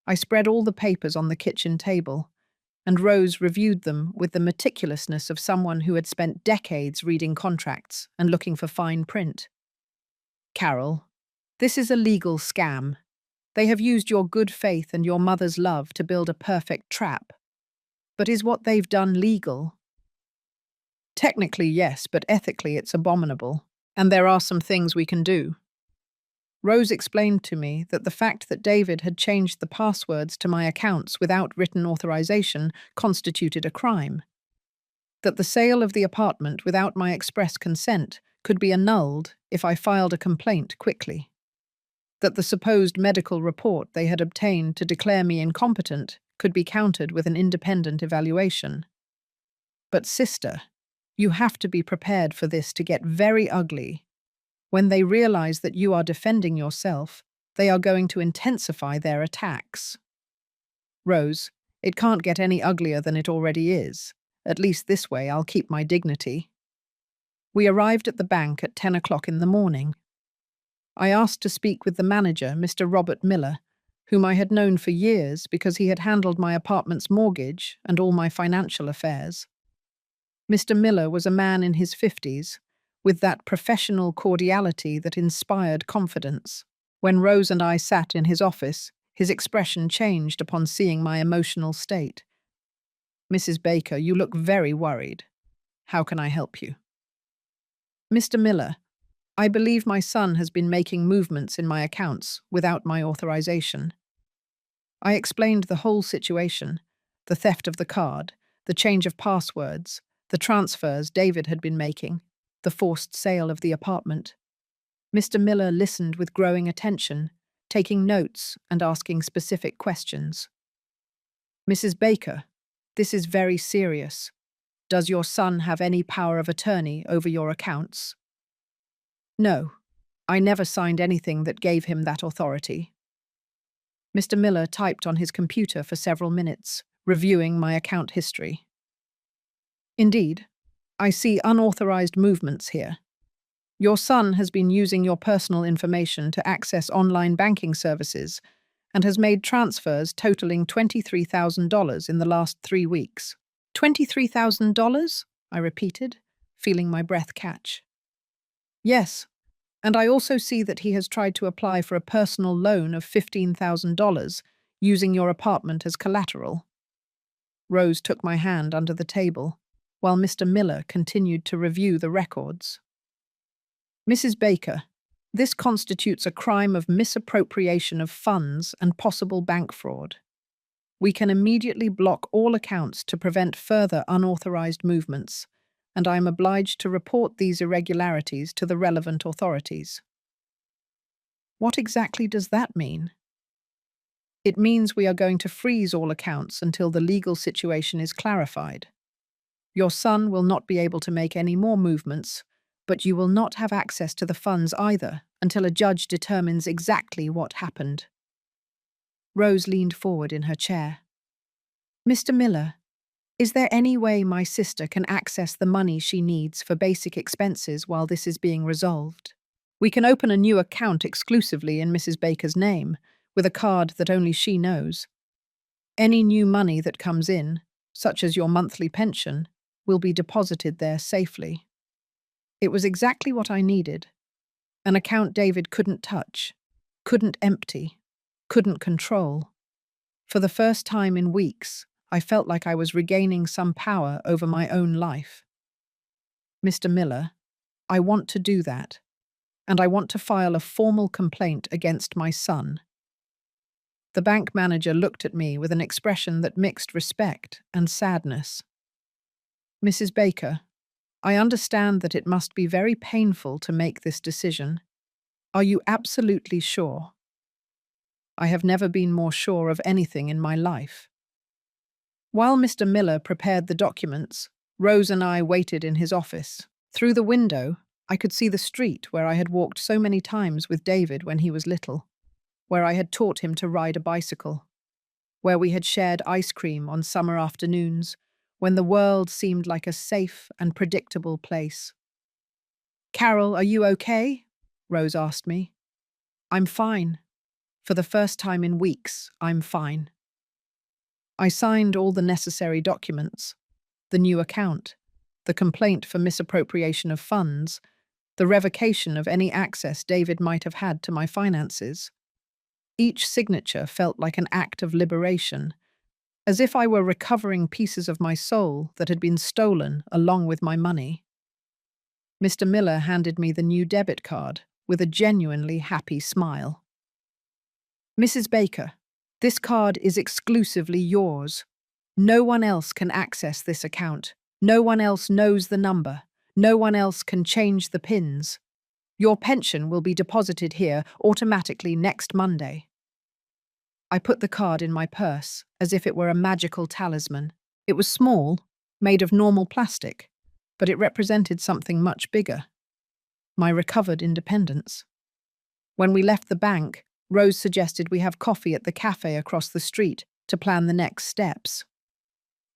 I spread all the papers on the kitchen table, and Rose reviewed them with the meticulousness of someone who had spent decades reading contracts and looking for fine print. "Carol, this is a legal scam. They have used your good faith and your mother's love to build a perfect trap. But is what they've done legal?" "Technically, yes, but ethically it's abominable, and there are some things we can do." Rose explained to me that the fact that David had changed the passwords to my accounts without written authorization constituted a crime. That the sale of the apartment without my express consent could be annulled if I filed a complaint quickly. That the supposed medical report they had obtained to declare me incompetent could be countered with an independent evaluation. But sister, you have to be prepared for this to get very ugly. When they realize that you are defending yourself, they are going to intensify their attacks. Rose, it can't get any uglier than it already is. At least this way I'll keep my dignity. We arrived at the bank at 10 o'clock in the morning. I asked to speak with the manager, Mr. Robert Miller, whom I had known for years because he had handled my apartment's mortgage and all my financial affairs. Mr. Miller was a man in his 50s, with that professional cordiality that inspired confidence. When Rose and I sat in his office, his expression changed upon seeing my emotional state. "Mrs. Baker, you look very worried. How can I help you?" "Mr. Miller, I believe my son has been making movements in my accounts without my authorization." I explained the whole situation, the theft of the card, the change of passwords, the transfers David had been making, the forced sale of the apartment. Mr. Miller listened with growing attention, taking notes and asking specific questions. "Mrs. Baker, this is very serious. Does your son have any power of attorney over your accounts?" "No, I never signed anything that gave him that authority." Mr. Miller typed on his computer for several minutes, reviewing my account history. "Indeed, I see unauthorized movements here. Your son has been using your personal information to access online banking services and has made transfers totaling $23,000 in the last 3 weeks. $23,000? I repeated, feeling my breath catch. Yes, and I also see that he has tried to apply for a personal loan of $15,000 using your apartment as collateral. Rose took my hand under the table, while Mr. Miller continued to review the records. Mrs. Baker, this constitutes a crime of misappropriation of funds and possible bank fraud. We can immediately block all accounts to prevent further unauthorized movements, and I am obliged to report these irregularities to the relevant authorities. What exactly does that mean? It means we are going to freeze all accounts until the legal situation is clarified. Your son will not be able to make any more movements, but you will not have access to the funds either until a judge determines exactly what happened. Rose leaned forward in her chair. Mr. Miller, is there any way my sister can access the money she needs for basic expenses while this is being resolved? We can open a new account exclusively in Mrs. Baker's name, with a card that only she knows. Any new money that comes in, such as your monthly pension, will be deposited there safely. It was exactly what I needed. An account David couldn't touch, couldn't empty, couldn't control. For the first time in weeks, I felt like I was regaining some power over my own life. Mr. Miller, I want to do that, and I want to file a formal complaint against my son. The bank manager looked at me with an expression that mixed respect and sadness. Mrs. Baker, I understand that it must be very painful to make this decision. Are you absolutely sure? I have never been more sure of anything in my life. While Mr. Miller prepared the documents, Rose and I waited in his office. Through the window, I could see the street where I had walked so many times with David when he was little, where I had taught him to ride a bicycle, where we had shared ice cream on summer afternoons, when the world seemed like a safe and predictable place. Carol, are you okay? Rose asked me. I'm fine. For the first time in weeks, I'm fine. I signed all the necessary documents, the new account, the complaint for misappropriation of funds, the revocation of any access David might have had to my finances. Each signature felt like an act of liberation, as if I were recovering pieces of my soul that had been stolen along with my money. Mr. Miller handed me the new debit card with a genuinely happy smile. Mrs. Baker, this card is exclusively yours. No one else can access this account. No one else knows the number. No one else can change the PINs. Your pension will be deposited here automatically next Monday. I put the card in my purse, as if it were a magical talisman. It was small, made of normal plastic, but it represented something much bigger. My recovered independence. When we left the bank, Rose suggested we have coffee at the cafe across the street to plan the next steps.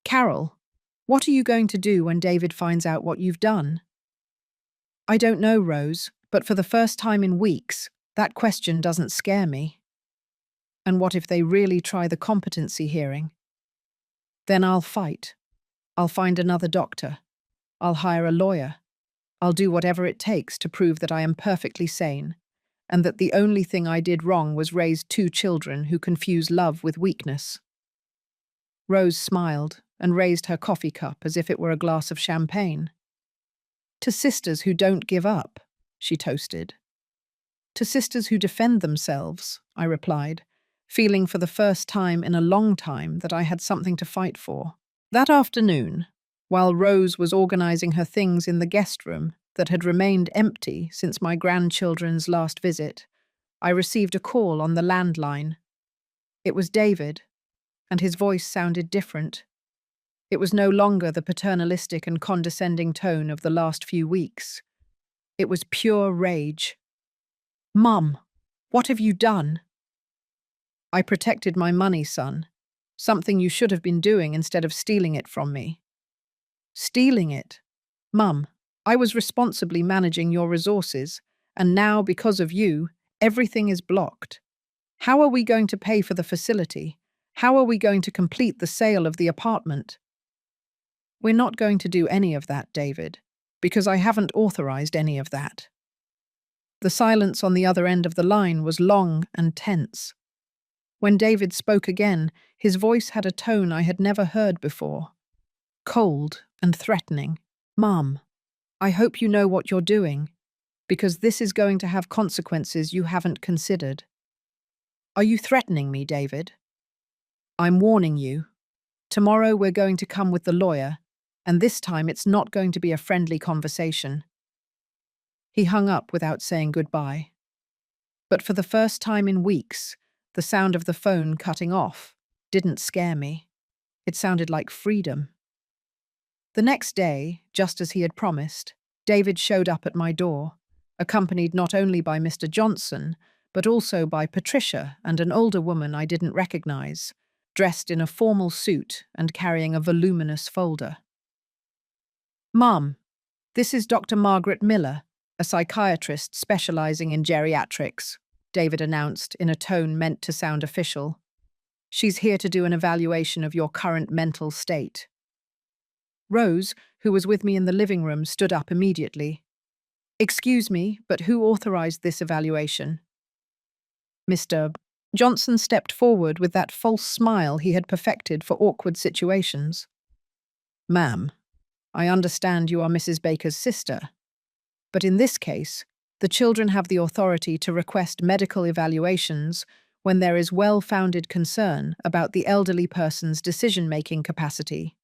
Carol, what are you going to do when David finds out what you've done? I don't know, Rose, but for the first time in weeks, that question doesn't scare me. And what if they really try the competency hearing? Then I'll fight. I'll find another doctor. I'll hire a lawyer. I'll do whatever it takes to prove that I am perfectly sane, and that the only thing I did wrong was raise 2 children who confuse love with weakness. Rose smiled and raised her coffee cup as if it were a glass of champagne. To sisters who don't give up, she toasted. To sisters who defend themselves, I replied, feeling for the first time in a long time that I had something to fight for. That afternoon, while Rose was organizing her things in the guest room that had remained empty since my grandchildren's last visit, I received a call on the landline. It was David, and his voice sounded different. It was no longer the paternalistic and condescending tone of the last few weeks. It was pure rage. Mum, what have you done? I protected my money, son. Something you should have been doing instead of stealing it from me. Stealing it? Mum, I was responsibly managing your resources, and now, because of you, everything is blocked. How are we going to pay for the facility? How are we going to complete the sale of the apartment? We're not going to do any of that, David, because I haven't authorized any of that. The silence on the other end of the line was long and tense. When David spoke again, his voice had a tone I had never heard before. Cold and threatening. Mom, I hope you know what you're doing, because this is going to have consequences you haven't considered. Are you threatening me, David? I'm warning you. Tomorrow we're going to come with the lawyer, and this time it's not going to be a friendly conversation. He hung up without saying goodbye. But for the first time in weeks, the sound of the phone cutting off didn't scare me. It sounded like freedom. The next day, just as he had promised, David showed up at my door, accompanied not only by Mr. Johnson, but also by Patricia and an older woman I didn't recognize, dressed in a formal suit and carrying a voluminous folder. Mom, this is Dr. Margaret Miller, a psychiatrist specializing in geriatrics, David announced in a tone meant to sound official. She's here to do an evaluation of your current mental state. Rose, who was with me in the living room, stood up immediately. Excuse me, but who authorized this evaluation? Mr. Johnson stepped forward with that false smile he had perfected for awkward situations. Ma'am, I understand you are Mrs. Baker's sister, but in this case, the children have the authority to request medical evaluations when there is well-founded concern about the elderly person's decision-making capacity.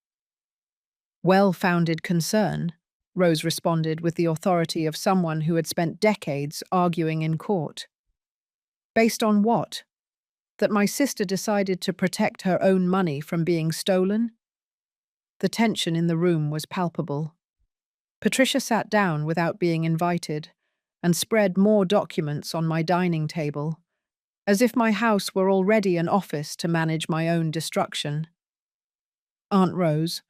Well-founded concern, Rose responded with the authority of someone who had spent decades arguing in court. Based on what? That my sister decided to protect her own money from being stolen? The tension in the room was palpable. Patricia sat down without being invited and spread more documents on my dining table, as if my house were already an office to manage my own destruction. Aunt Rose,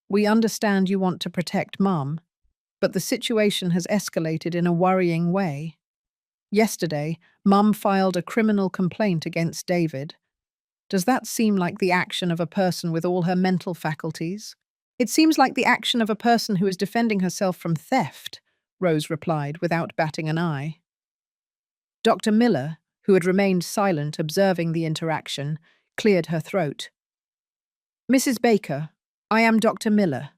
we understand you want to protect Mum, but the situation has escalated in a worrying way. Yesterday, Mum filed a criminal complaint against David. Does that seem like the action of a person with all her mental faculties? It seems like the action of a person who is defending herself from theft, Rose replied without batting an eye. Dr. Miller, who had remained silent observing the interaction, cleared her throat. Mrs. Baker, I am Dr. Miller.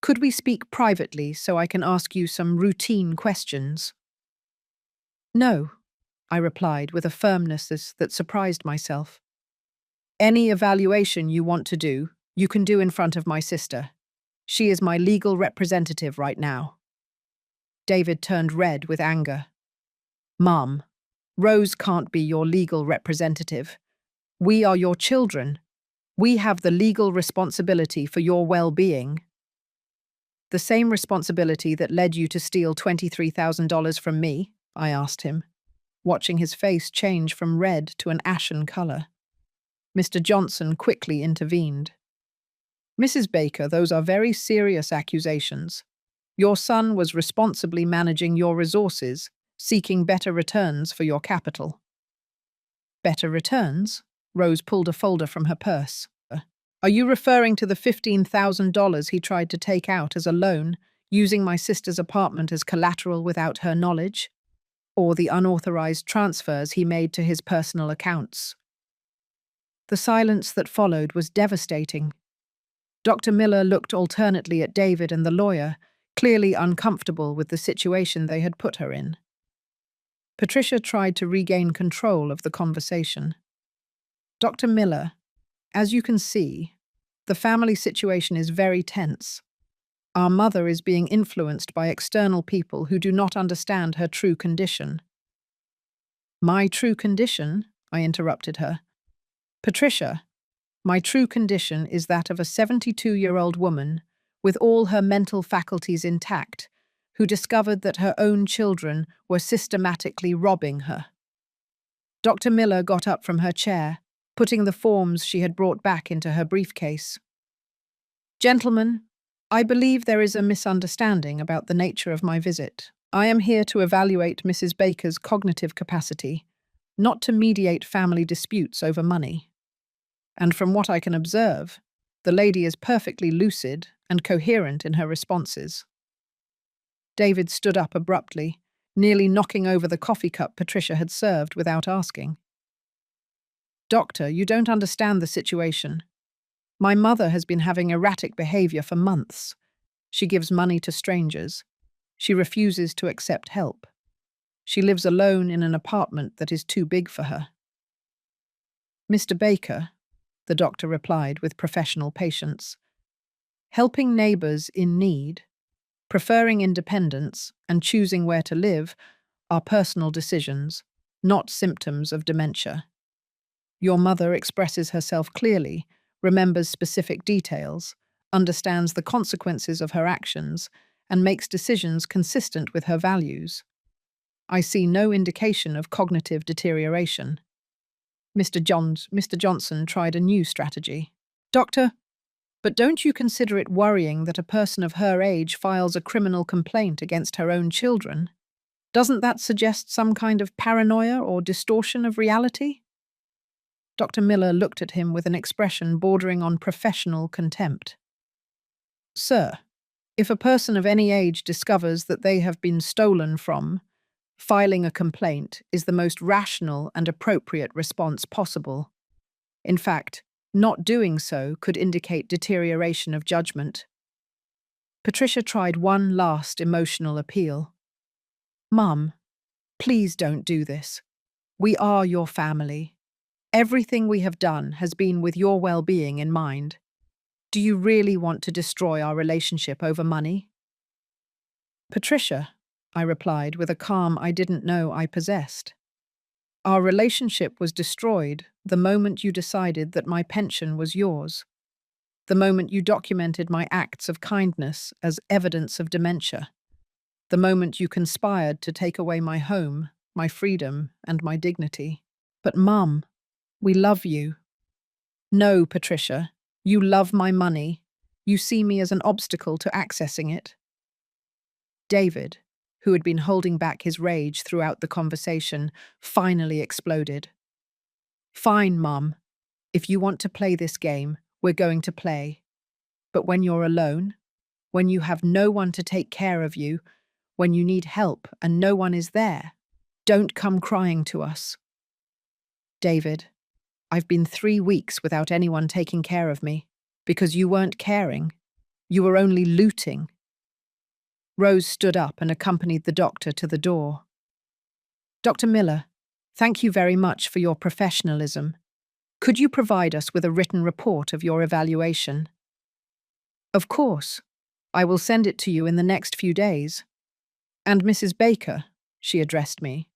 Could we speak privately so I can ask you some routine questions? No, I replied with a firmness that surprised myself. Any evaluation you want to do, you can do in front of my sister. She is my legal representative right now. David turned red with anger. Mum, Rose can't be your legal representative. We are your children. We have the legal responsibility for your well-being. The same responsibility that led you to steal $23,000 from me? I asked him, watching his face change from red to an ashen color. Mr. Johnson quickly intervened. Mrs. Baker, those are very serious accusations. Your son was responsibly managing your resources, seeking better returns for your capital. Better returns? Rose pulled a folder from her purse. Are you referring to the $15,000 he tried to take out as a loan, using my sister's apartment as collateral without her knowledge? Or the unauthorized transfers he made to his personal accounts? The silence that followed was devastating. Dr. Miller looked alternately at David and the lawyer, clearly uncomfortable with the situation they had put her in. Patricia tried to regain control of the conversation. Dr. Miller, as you can see, the family situation is very tense. Our mother is being influenced by external people who do not understand her true condition. My true condition? I interrupted her. Patricia, my true condition is that of a 72-year-old woman with all her mental faculties intact, who discovered that her own children were systematically robbing her. Dr. Miller got up from her chair, putting the forms she had brought back into her briefcase. Gentlemen, I believe there is a misunderstanding about the nature of my visit. I am here to evaluate Mrs. Baker's cognitive capacity, not to mediate family disputes over money. And from what I can observe, the lady is perfectly lucid and coherent in her responses. David stood up abruptly, nearly knocking over the coffee cup Patricia had served without asking. "Doctor, you don't understand the situation. My mother has been having erratic behavior for months. She gives money to strangers. She refuses to accept help. She lives alone in an apartment that is too big for her." "Mr. Baker," the doctor replied with professional patience, "helping neighbors in need, preferring independence, and choosing where to live are personal decisions, not symptoms of dementia. Your mother expresses herself clearly, remembers specific details, understands the consequences of her actions, and makes decisions consistent with her values. I see no indication of cognitive deterioration." Mr. Johnson tried a new strategy. "Doctor, but don't you consider it worrying that a person of her age files a criminal complaint against her own children? Doesn't that suggest some kind of paranoia or distortion of reality?" Dr. Miller looked at him with an expression bordering on professional contempt. "Sir, if a person of any age discovers that they have been stolen from, filing a complaint is the most rational and appropriate response possible. In fact, not doing so could indicate deterioration of judgment." Patricia tried one last emotional appeal. "Mum, please don't do this. We are your family. Everything we have done has been with your well-being in mind. Do you really want to destroy our relationship over money?" "Patricia," I replied with a calm I didn't know I possessed, "our relationship was destroyed the moment you decided that my pension was yours, the moment you documented my acts of kindness as evidence of dementia, the moment you conspired to take away my home, my freedom, and my dignity. But Mum, we love you." "No, Patricia, you love my money. You see me as an obstacle to accessing it." David, who had been holding back his rage throughout the conversation, finally exploded. "Fine, Mum. If you want to play this game, we're going to play. But when you're alone, when you have no one to take care of you, when you need help and no one is there, don't come crying to us." "David, I've been 3 weeks without anyone taking care of me, because you weren't caring. You were only looting." Rose stood up and accompanied the doctor to the door. "Dr. Miller, thank you very much for your professionalism. Could you provide us with a written report of your evaluation?" "Of course. I will send it to you in the next few days. And Mrs. Baker," she addressed me,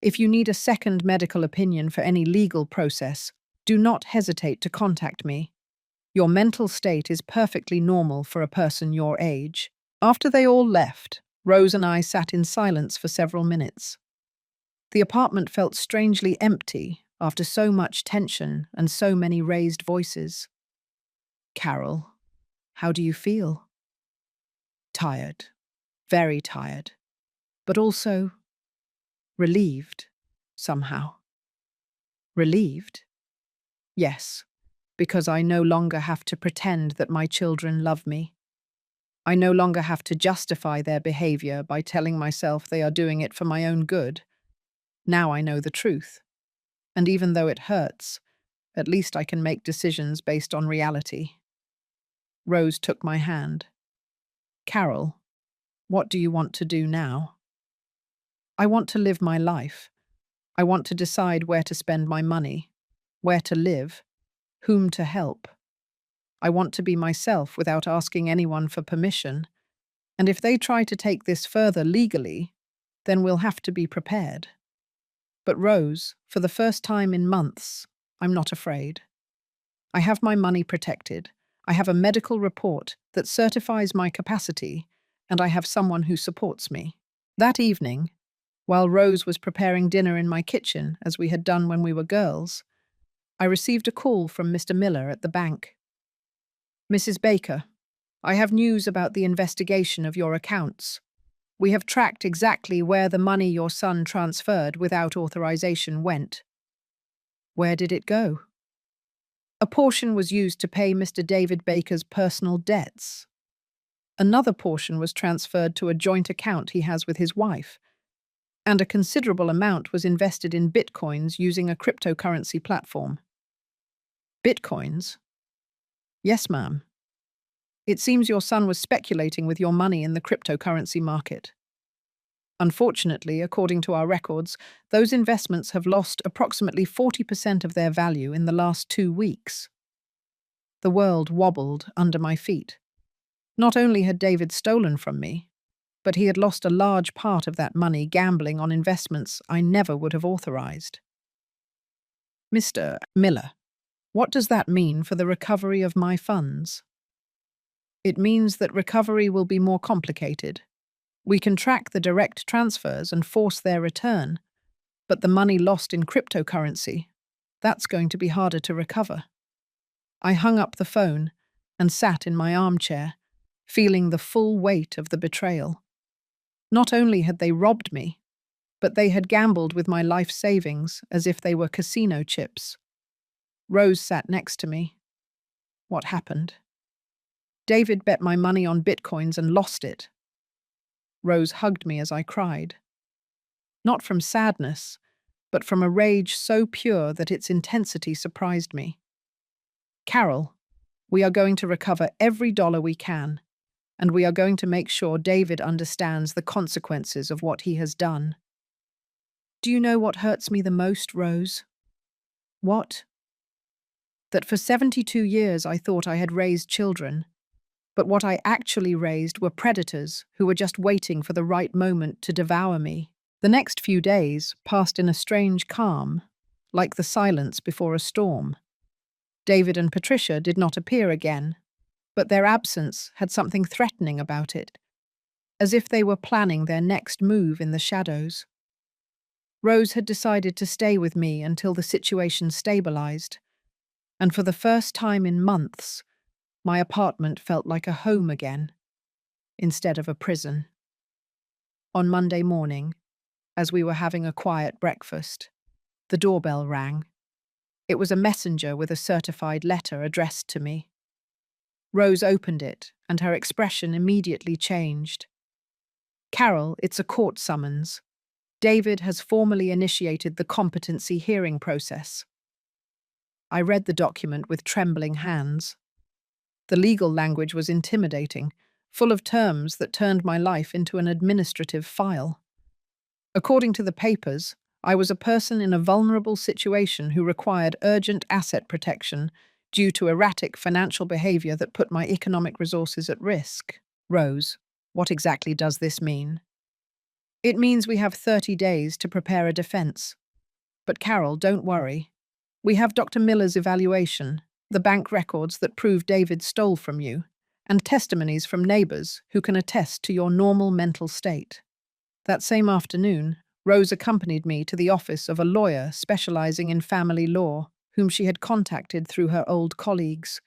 "if you need a second medical opinion for any legal process, do not hesitate to contact me. Your mental state is perfectly normal for a person your age." After they all left, Rose and I sat in silence for several minutes. The apartment felt strangely empty after so much tension and so many raised voices. "Carol, how do you feel?" "Tired, very tired, but also relieved, somehow." "Relieved?" "Yes, because I no longer have to pretend that my children love me. I no longer have to justify their behavior by telling myself they are doing it for my own good. Now I know the truth. And even though it hurts, at least I can make decisions based on reality." Rose took my hand. "Carol, what do you want to do now?" "I want to live my life. I want to decide where to spend my money, where to live, whom to help. I want to be myself without asking anyone for permission. And if they try to take this further legally, then we'll have to be prepared. But Rose, for the first time in months, I'm not afraid. I have my money protected. I have a medical report that certifies my capacity, and I have someone who supports me." That evening, while Rose was preparing dinner in my kitchen, as we had done when we were girls, I received a call from Mr. Miller at the bank. "Mrs. Baker, I have news about the investigation of your accounts. We have tracked exactly where the money your son transferred without authorization went." "Where did it go?" A portion was used to pay Mr. David Baker's personal debts. Another portion was transferred to a joint account he has with his wife, and a considerable amount was invested in bitcoins using a cryptocurrency platform. Bitcoins? Yes, ma'am. It seems your son was speculating with your money in the cryptocurrency market. Unfortunately, according to our records, those investments have lost approximately 40% of their value in the last 2 weeks. The world wobbled under my feet. Not only had David stolen from me, but he had lost a large part of that money gambling on investments I never would have authorized. Mr. Miller, what does that mean for the recovery of my funds? It means that recovery will be more complicated. We can track the direct transfers and force their return, but the money lost in cryptocurrency, that's going to be harder to recover. I hung up the phone and sat in my armchair, feeling the full weight of the betrayal. Not only had they robbed me, but they had gambled with my life savings as if they were casino chips. Rose sat next to me. What happened? David bet my money on bitcoins and lost it. Rose hugged me as I cried. Not from sadness, but from a rage so pure that its intensity surprised me. Carol, we are going to recover every dollar we can, and we are going to make sure David understands the consequences of what he has done. Do you know what hurts me the most, Rose? What? That for 72 years I thought I had raised children, but what I actually raised were predators who were just waiting for the right moment to devour me. The next few days passed in a strange calm, like the silence before a storm. David and Patricia did not appear again, but their absence had something threatening about it, as if they were planning their next move in the shadows. Rose had decided to stay with me until the situation stabilized, and for the first time in months, my apartment felt like a home again, instead of a prison. On Monday morning, as we were having a quiet breakfast, the doorbell rang. It was a messenger with a certified letter addressed to me. Rose opened it, and her expression immediately changed. Carol, it's a court summons. David has formally initiated the competency hearing process. I read the document with trembling hands. The legal language was intimidating, full of terms that turned my life into an administrative file. According to the papers, I was a person in a vulnerable situation who required urgent asset protection due to erratic financial behavior that put my economic resources at risk. Rose, what exactly does this mean? It means we have 30 days to prepare a defense. But Carol, don't worry. We have Dr. Miller's evaluation, the bank records that prove David stole from you, and testimonies from neighbors who can attest to your normal mental state. That same afternoon, Rose accompanied me to the office of a lawyer specializing in family law, whom she had contacted through her old colleagues.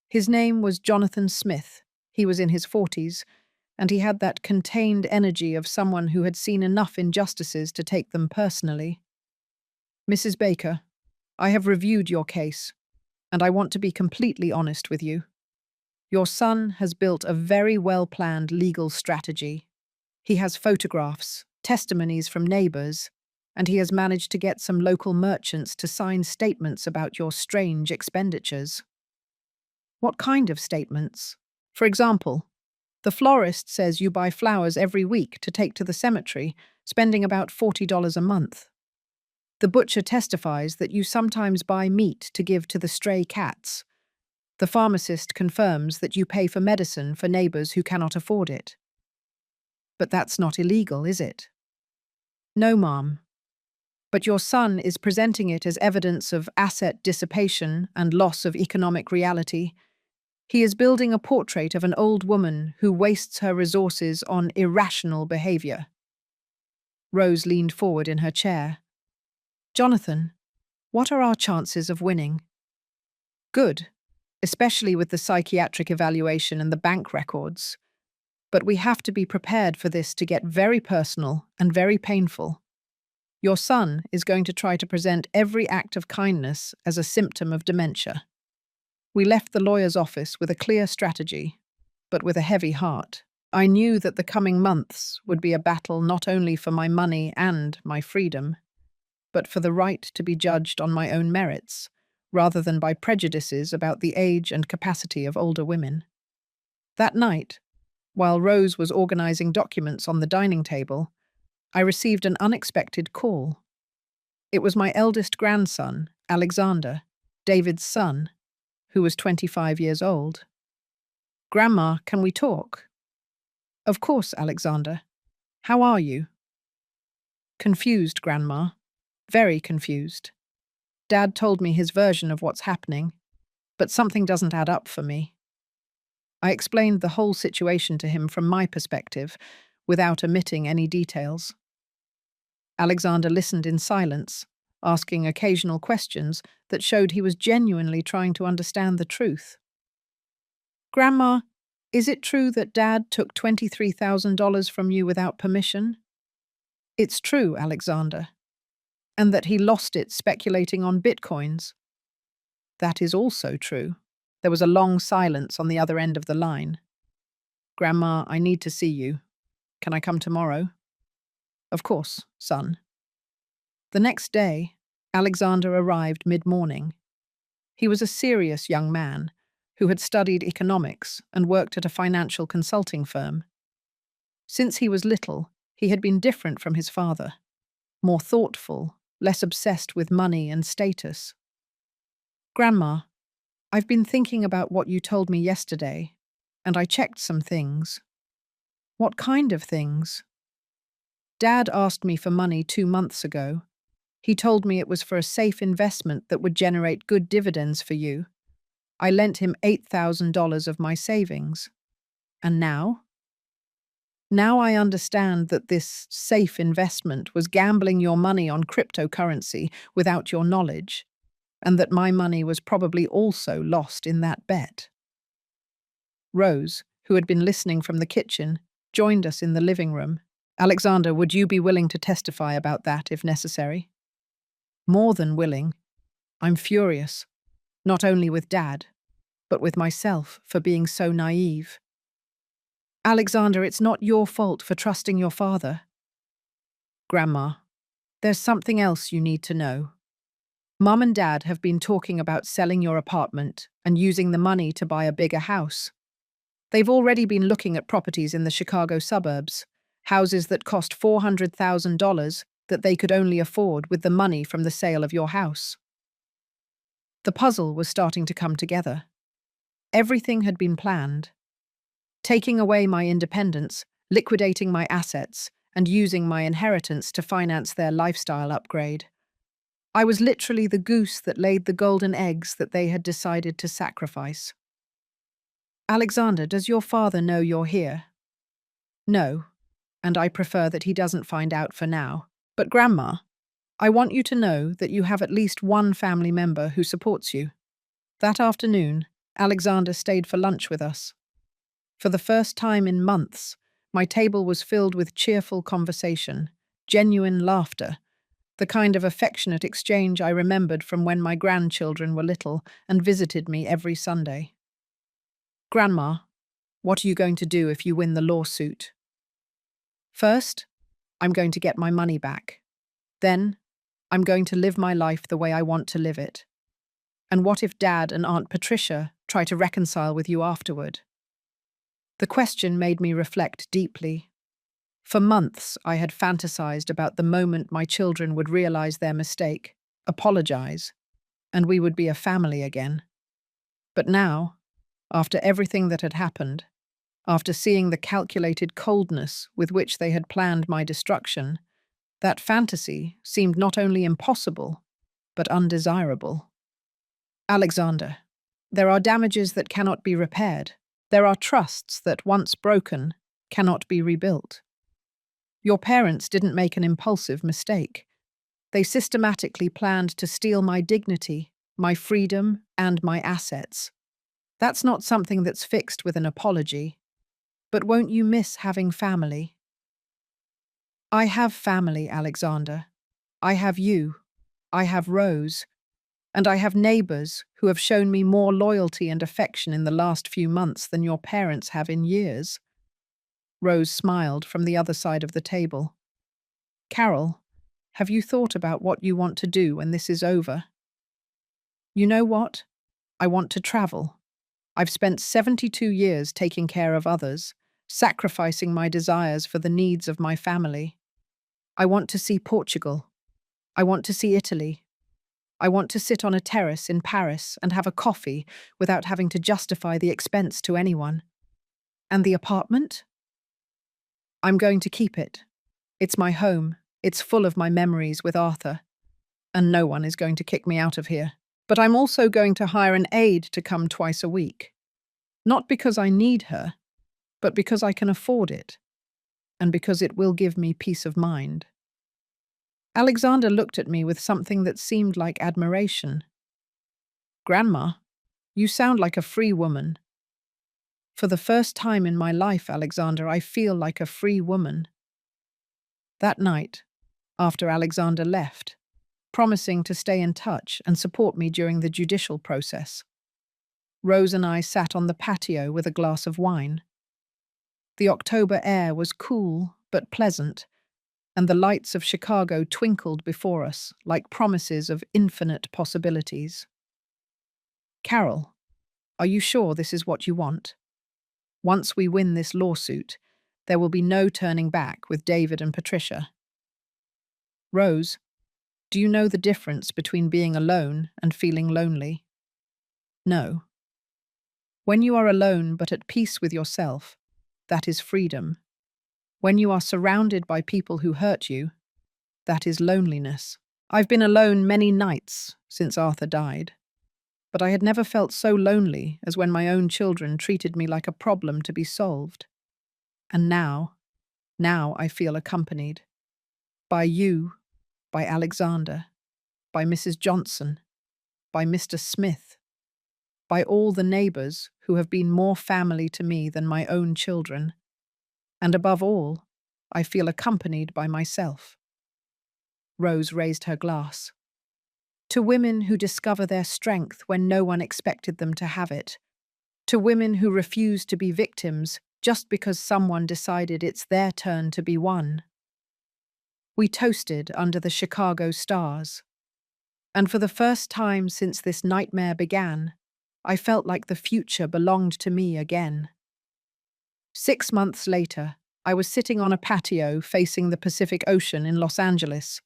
His name was Jonathan Smith. He was in his 40s, and he had that contained energy of someone who had seen enough injustices to take them personally. Mrs. Baker, I have reviewed your case, and I want to be completely honest with you. Your son has built a very well-planned legal strategy. He has photographs, testimonies from neighbors, and he has managed to get some local merchants to sign statements about your strange expenditures. What kind of statements? For example, the florist says you buy flowers every week to take to the cemetery, spending about $40 a month. The butcher testifies that you sometimes buy meat to give to the stray cats. The pharmacist confirms that you pay for medicine for neighbors who cannot afford it. But that's not illegal, is it? No, ma'am. But your son is presenting it as evidence of asset dissipation and loss of economic reality. He is building a portrait of an old woman who wastes her resources on irrational behavior. Rose leaned forward in her chair. Jonathan, what are our chances of winning? Good, especially with the psychiatric evaluation and the bank records. But we have to be prepared for this to get very personal and very painful. Your son is going to try to present every act of kindness as a symptom of dementia. We left the lawyer's office with a clear strategy, but with a heavy heart. I knew that the coming months would be a battle not only for my money and my freedom, but for the right to be judged on my own merits, rather than by prejudices about the age and capacity of older women. That night, while Rose was organizing documents on the dining table, I received an unexpected call. It was my eldest grandson, Alexander, David's son, who was 25 years old. "Grandma, can we talk?" "Of course, Alexander. How are you?" "Confused, Grandma. Very confused. Dad told me his version of what's happening, but something doesn't add up for me." I explained the whole situation to him from my perspective, without omitting any details. Alexander listened in silence, asking occasional questions that showed he was genuinely trying to understand the truth. "Grandma, is it true that Dad took $23,000 from you without permission?" "It's true, Alexander. And that he lost it speculating on bitcoins?" "That is also true." There was a long silence on the other end of the line. "Grandma, I need to see you. Can I come tomorrow?" "Of course, son." The next day, Alexander arrived mid-morning. He was a serious young man who had studied economics and worked at a financial consulting firm. Since he was little, he had been different from his father, more thoughtful, less obsessed with money and status. "Grandma, I've been thinking about what you told me yesterday, and I checked some things." "What kind of things?" "Dad asked me for money 2 months ago. He told me it was for a safe investment that would generate good dividends for you. I lent him $8,000 of my savings. And now?" "Now I understand that this safe investment was gambling your money on cryptocurrency without your knowledge, and that my money was probably also lost in that bet." Rose, who had been listening from the kitchen, joined us in the living room. "Alexander, would you be willing to testify about that if necessary?" "More than willing. I'm furious, not only with Dad, but with myself for being so naive." "Alexander, it's not your fault for trusting your father." "Grandma, there's something else you need to know. Mum and Dad have been talking about selling your apartment and using the money to buy a bigger house. They've already been looking at properties in the Chicago suburbs, houses that cost $400,000 that they could only afford with the money from the sale of your house." The puzzle was starting to come together. Everything had been planned. Taking away my independence, liquidating my assets, and using my inheritance to finance their lifestyle upgrade. I was literally the goose that laid the golden eggs that they had decided to sacrifice. "Alexander, does your father know you're here?" "No, and I prefer that he doesn't find out for now. But Grandma, I want you to know that you have at least one family member who supports you." That afternoon, Alexander stayed for lunch with us. For the first time in months, my table was filled with cheerful conversation, genuine laughter, the kind of affectionate exchange I remembered from when my grandchildren were little and visited me every Sunday. "Grandma, what are you going to do if you win the lawsuit?" "First, I'm going to get my money back. Then, I'm going to live my life the way I want to live it. And what if Dad and Aunt Patricia try to reconcile with you afterward?" The question made me reflect deeply. For months, I had fantasized about the moment my children would realize their mistake, apologize, and we would be a family again. But now, after everything that had happened, after seeing the calculated coldness with which they had planned my destruction, that fantasy seemed not only impossible, but undesirable. "Alexander, there are damages that cannot be repaired. There are trusts that, once broken, cannot be rebuilt. Your parents didn't make an impulsive mistake. They systematically planned to steal my dignity, my freedom, and my assets. That's not something that's fixed with an apology. But won't you miss having family?" "I have family, Alexander. I have you, I have Rose, and I have neighbours who have shown me more loyalty and affection in the last few months than your parents have in years. Rose smiled from the other side of the table. Carol, have you thought about what you want to do when this is over? You know what? I want to travel. I've spent 72 years taking care of others, sacrificing my desires for the needs of my family. I want to see Portugal. I want to see Italy. I want to sit on a terrace in Paris and have a coffee without having to justify the expense to anyone. And the apartment? I'm going to keep it. It's my home. It's full of my memories with Arthur. And no one is going to kick me out of here. But I'm also going to hire an aide to come twice a week. Not because I need her, but because I can afford it. And because it will give me peace of mind. Alexander looked at me with something that seemed like admiration. Grandma, you sound like a free woman. For the first time in my life, Alexander, I feel like a free woman. That night, after Alexander left, promising to stay in touch and support me during the judicial process, Rose and I sat on the patio with a glass of wine. The October air was cool but pleasant, and the lights of Chicago twinkled before us like promises of infinite possibilities. Carol, are you sure this is what you want? Once we win this lawsuit, there will be no turning back with David and Patricia. Rose, do you know the difference between being alone and feeling lonely? No. When you are alone but at peace with yourself, that is freedom. When you are surrounded by people who hurt you, that is loneliness. I've been alone many nights since Arthur died, but I had never felt so lonely as when my own children treated me like a problem to be solved. And now I feel accompanied. By you, by Alexander, by Mrs. Johnson, by Mr. Smith, by all the neighbours who have been more family to me than my own children. And above all, I feel accompanied by myself. Rose raised her glass. To women who discover their strength when no one expected them to have it. To women who refuse to be victims just because someone decided it's their turn to be one. We toasted under the Chicago stars. And for the first time since this nightmare began, I felt like the future belonged to me again. 6 months later, I was sitting on a patio facing the Pacific Ocean in Los Angeles,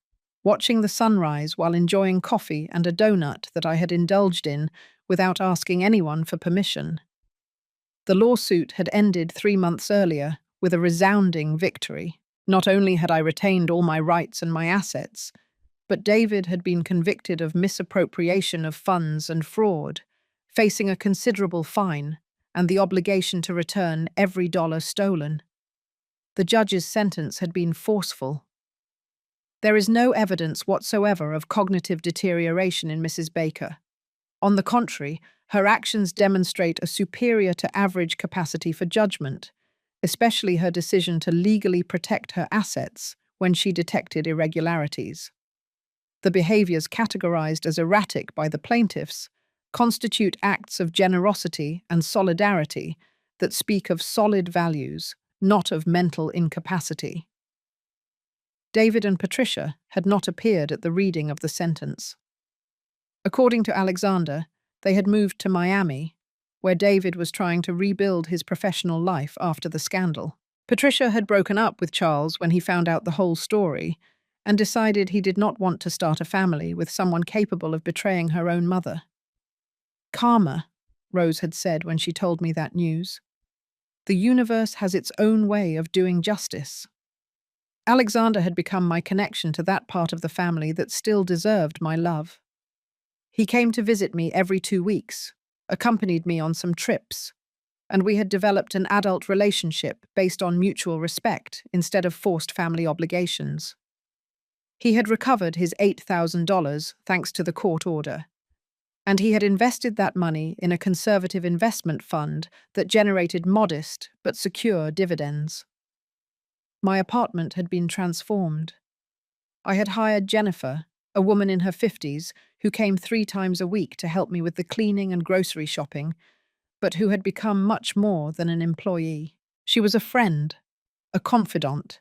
watching the sunrise while enjoying coffee and a donut that I had indulged in without asking anyone for permission. The lawsuit had ended 3 months earlier with a resounding victory. Not only had I retained all my rights and my assets, but David had been convicted of misappropriation of funds and fraud, facing a considerable fine and the obligation to return every dollar stolen. The judge's sentence had been forceful. There is no evidence whatsoever of cognitive deterioration in Mrs. Baker. On the contrary, her actions demonstrate a superior to average capacity for judgment, especially her decision to legally protect her assets when she detected irregularities. The behaviors categorized as erratic by the plaintiffs constitute acts of generosity and solidarity that speak of solid values, not of mental incapacity. David and Patricia had not appeared at the reading of the sentence. According to Alexander, they had moved to Miami, where David was trying to rebuild his professional life after the scandal. Patricia had broken up with Charles when he found out the whole story and decided he did not want to start a family with someone capable of betraying her own mother. Karma, Rose had said when she told me that news. The universe has its own way of doing justice. Alexander had become my connection to that part of the family that still deserved my love. He came to visit me every 2 weeks, accompanied me on some trips, and we had developed an adult relationship based on mutual respect instead of forced family obligations. He had recovered his $8,000 thanks to the court order, and he had invested that money in a conservative investment fund that generated modest but secure dividends. My apartment had been transformed. I had hired Jennifer, a woman in her 50s, who came 3 times a week to help me with the cleaning and grocery shopping, but who had become much more than an employee. She was a friend, a confidant,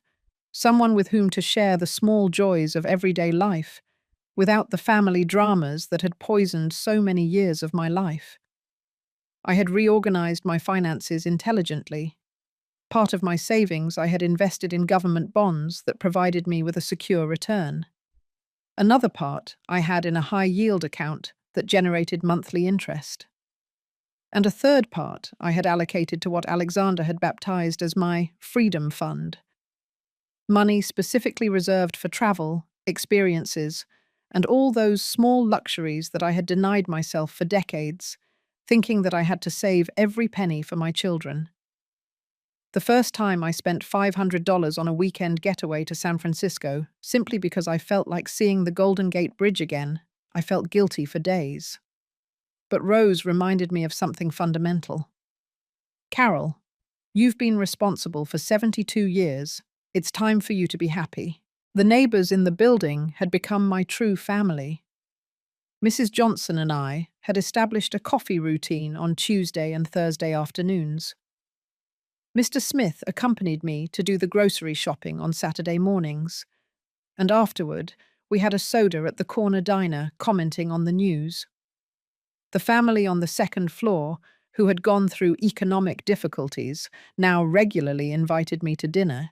someone with whom to share the small joys of everyday life, without the family dramas that had poisoned so many years of my life. I had reorganized my finances intelligently. Part of my savings I had invested in government bonds that provided me with a secure return. Another part I had in a high-yield account that generated monthly interest. And a third part I had allocated to what Alexander had baptized as my Freedom Fund. Money specifically reserved for travel, experiences, and all those small luxuries that I had denied myself for decades, thinking that I had to save every penny for my children. The first time I spent $500 on a weekend getaway to San Francisco, simply because I felt like seeing the Golden Gate Bridge again, I felt guilty for days. But Rose reminded me of something fundamental. Carol, you've been responsible for 72 years. It's time for you to be happy. The neighbors in the building had become my true family. Mrs. Johnson and I had established a coffee routine on Tuesday and Thursday afternoons. Mr. Smith accompanied me to do the grocery shopping on Saturday mornings, and afterward we had a soda at the corner diner commenting on the news. The family on the second floor, who had gone through economic difficulties, now regularly invited me to dinner,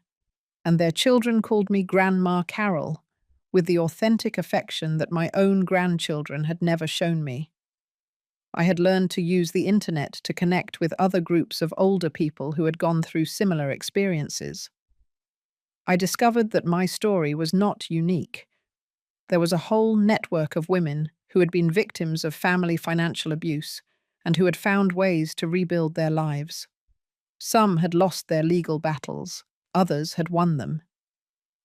and their children called me Grandma Carol, with the authentic affection that my own grandchildren had never shown me. I had learned to use the internet to connect with other groups of older people who had gone through similar experiences. I discovered that my story was not unique. There was a whole network of women who had been victims of family financial abuse and who had found ways to rebuild their lives. Some had lost their legal battles, others had won them.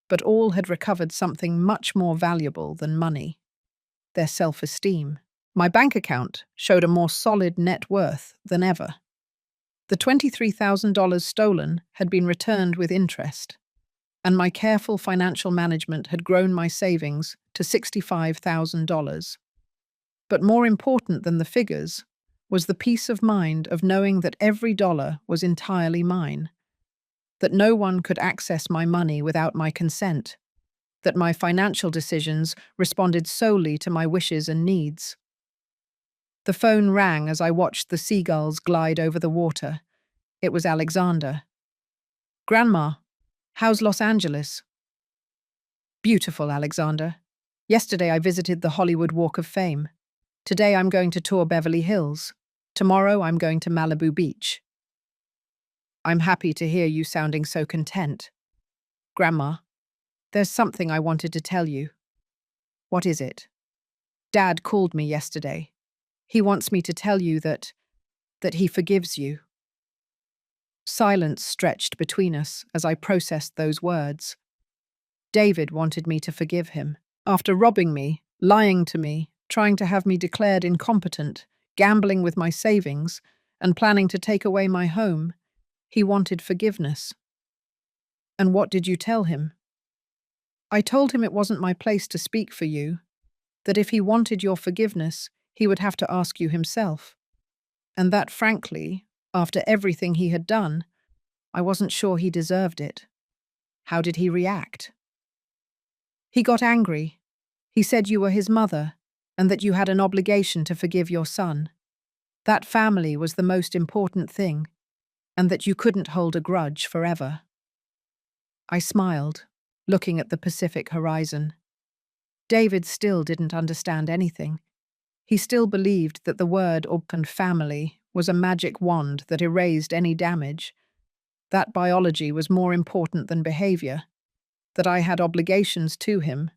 But all had recovered something much more valuable than money: their self-esteem. My bank account showed a more solid net worth than ever. The $23,000 stolen had been returned with interest, and my careful financial management had grown my savings to $65,000. But more important than the figures was the peace of mind of knowing that every dollar was entirely mine, that no one could access my money without my consent, that my financial decisions responded solely to my wishes and needs. The phone rang as I watched the seagulls glide over the water. It was Alexander. "Grandma, how's Los Angeles?" "Beautiful, Alexander. Yesterday I visited the Hollywood Walk of Fame. Today I'm going to tour Beverly Hills. Tomorrow I'm going to Malibu Beach." "I'm happy to hear you sounding so content. Grandma, there's something I wanted to tell you." "What is it?" "Dad called me yesterday. He wants me to tell you that he forgives you." Silence stretched between us as I processed those words. David wanted me to forgive him. After robbing me, lying to me, trying to have me declared incompetent, gambling with my savings, and planning to take away my home, he wanted forgiveness. "And what did you tell him?" "I told him it wasn't my place to speak for you, that if he wanted your forgiveness, he would have to ask you himself. And that, frankly, after everything he had done, I wasn't sure he deserved it." "How did he react?" "He got angry. He said you were his mother, and that you had an obligation to forgive your son. That family was the most important thing, and that you couldn't hold a grudge forever." I smiled, looking at the Pacific horizon. David still didn't understand anything. He still believed that the word "open family" was a magic wand that erased any damage, that biology was more important than behavior, that I had obligations to him,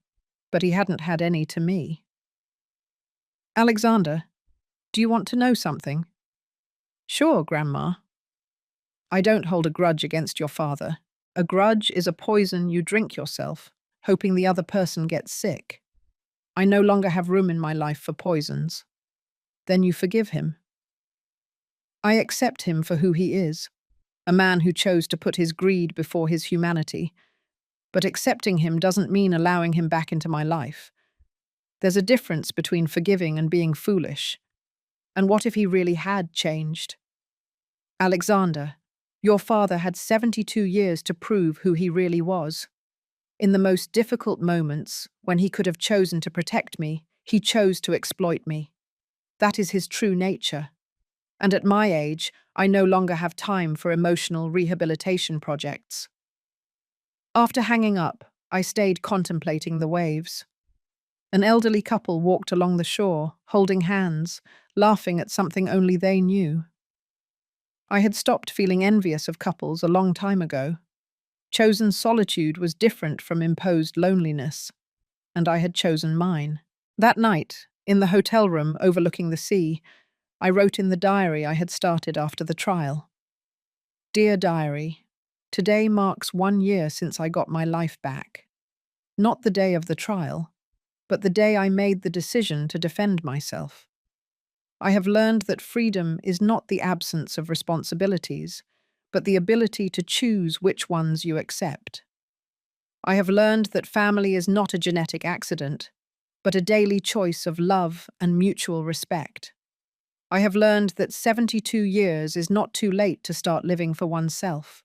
but he hadn't had any to me. "Alexander, do you want to know something?" "Sure, Grandma." "I don't hold a grudge against your father. A grudge is a poison you drink yourself, hoping the other person gets sick. I no longer have room in my life for poisons." "Then you forgive him?" "I accept him for who he is, a man who chose to put his greed before his humanity. But accepting him doesn't mean allowing him back into my life. There's a difference between forgiving and being foolish. And what if he really had changed? Alexander, your father had 72 years to prove who he really was. In the most difficult moments, when he could have chosen to protect me, he chose to exploit me. That is his true nature. And at my age, I no longer have time for emotional rehabilitation projects. After hanging up, I stayed contemplating the waves. An elderly couple walked along the shore, holding hands, laughing at something only they knew. I had stopped feeling envious of couples a long time ago. Chosen solitude was different from imposed loneliness, and I had chosen mine. That night, in the hotel room overlooking the sea, I wrote in the diary I had started after the trial. Dear Diary, today marks 1 year since I got my life back. Not the day of the trial, but the day I made the decision to defend myself. I have learned that freedom is not the absence of responsibilities, but the ability to choose which ones you accept. I have learned that family is not a genetic accident, but a daily choice of love and mutual respect. I have learned that 72 years is not too late to start living for oneself.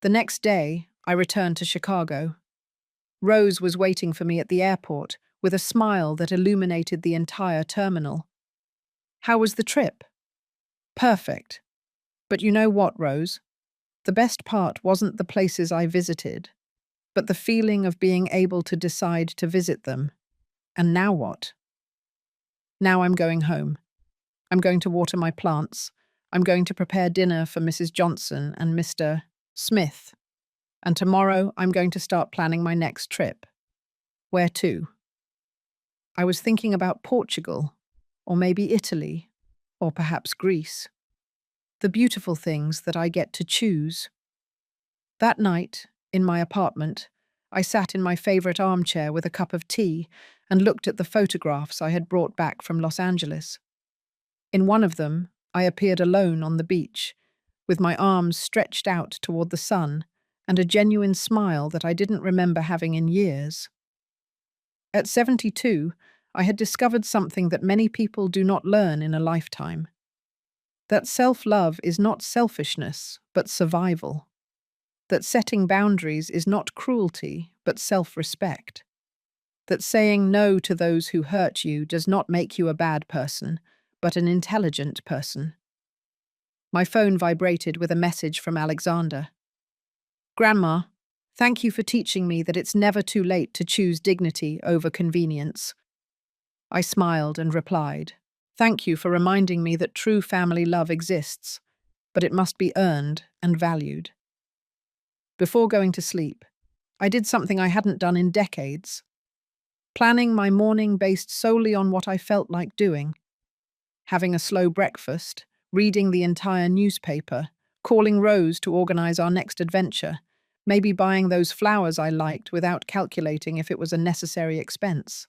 The next day, I returned to Chicago. Rose was waiting for me at the airport with a smile that illuminated the entire terminal. How was the trip? Perfect. But you know what, Rose? The best part wasn't the places I visited, but the feeling of being able to decide to visit them. And now what? Now I'm going home. I'm going to water my plants. I'm going to prepare dinner for Mrs. Johnson and Mr. Smith. And tomorrow I'm going to start planning my next trip. Where to? I was thinking about Portugal, or maybe Italy, or perhaps Greece. The beautiful things that I get to choose. That night, in my apartment, I sat in my favorite armchair with a cup of tea and looked at the photographs I had brought back from Los Angeles. In one of them, I appeared alone on the beach, with my arms stretched out toward the sun and a genuine smile that I didn't remember having in years. At 72, I had discovered something that many people do not learn in a lifetime. That self-love is not selfishness, but survival. That setting boundaries is not cruelty, but self-respect. That saying no to those who hurt you does not make you a bad person, but an intelligent person. My phone vibrated with a message from Alexander. Grandma, thank you for teaching me that it's never too late to choose dignity over convenience. I smiled and replied, thank you for reminding me that true family love exists, but it must be earned and valued. Before going to sleep, I did something I hadn't done in decades. Planning my morning based solely on what I felt like doing. Having a slow breakfast, reading the entire newspaper, calling Rose to organize our next adventure, maybe buying those flowers I liked without calculating if it was a necessary expense.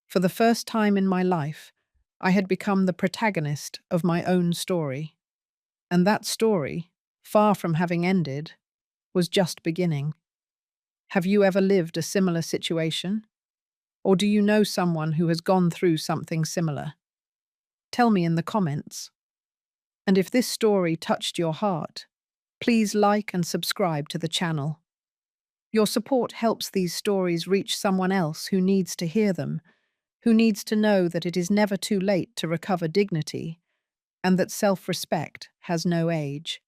For the first time in my life, I had become the protagonist of my own story. And that story, far from having ended, was just beginning. Have you ever lived a similar situation? Or do you know someone who has gone through something similar? Tell me in the comments. And if this story touched your heart, please like and subscribe to the channel. Your support helps these stories reach someone else who needs to hear them, who needs to know that it is never too late to recover dignity, and that self-respect has no age.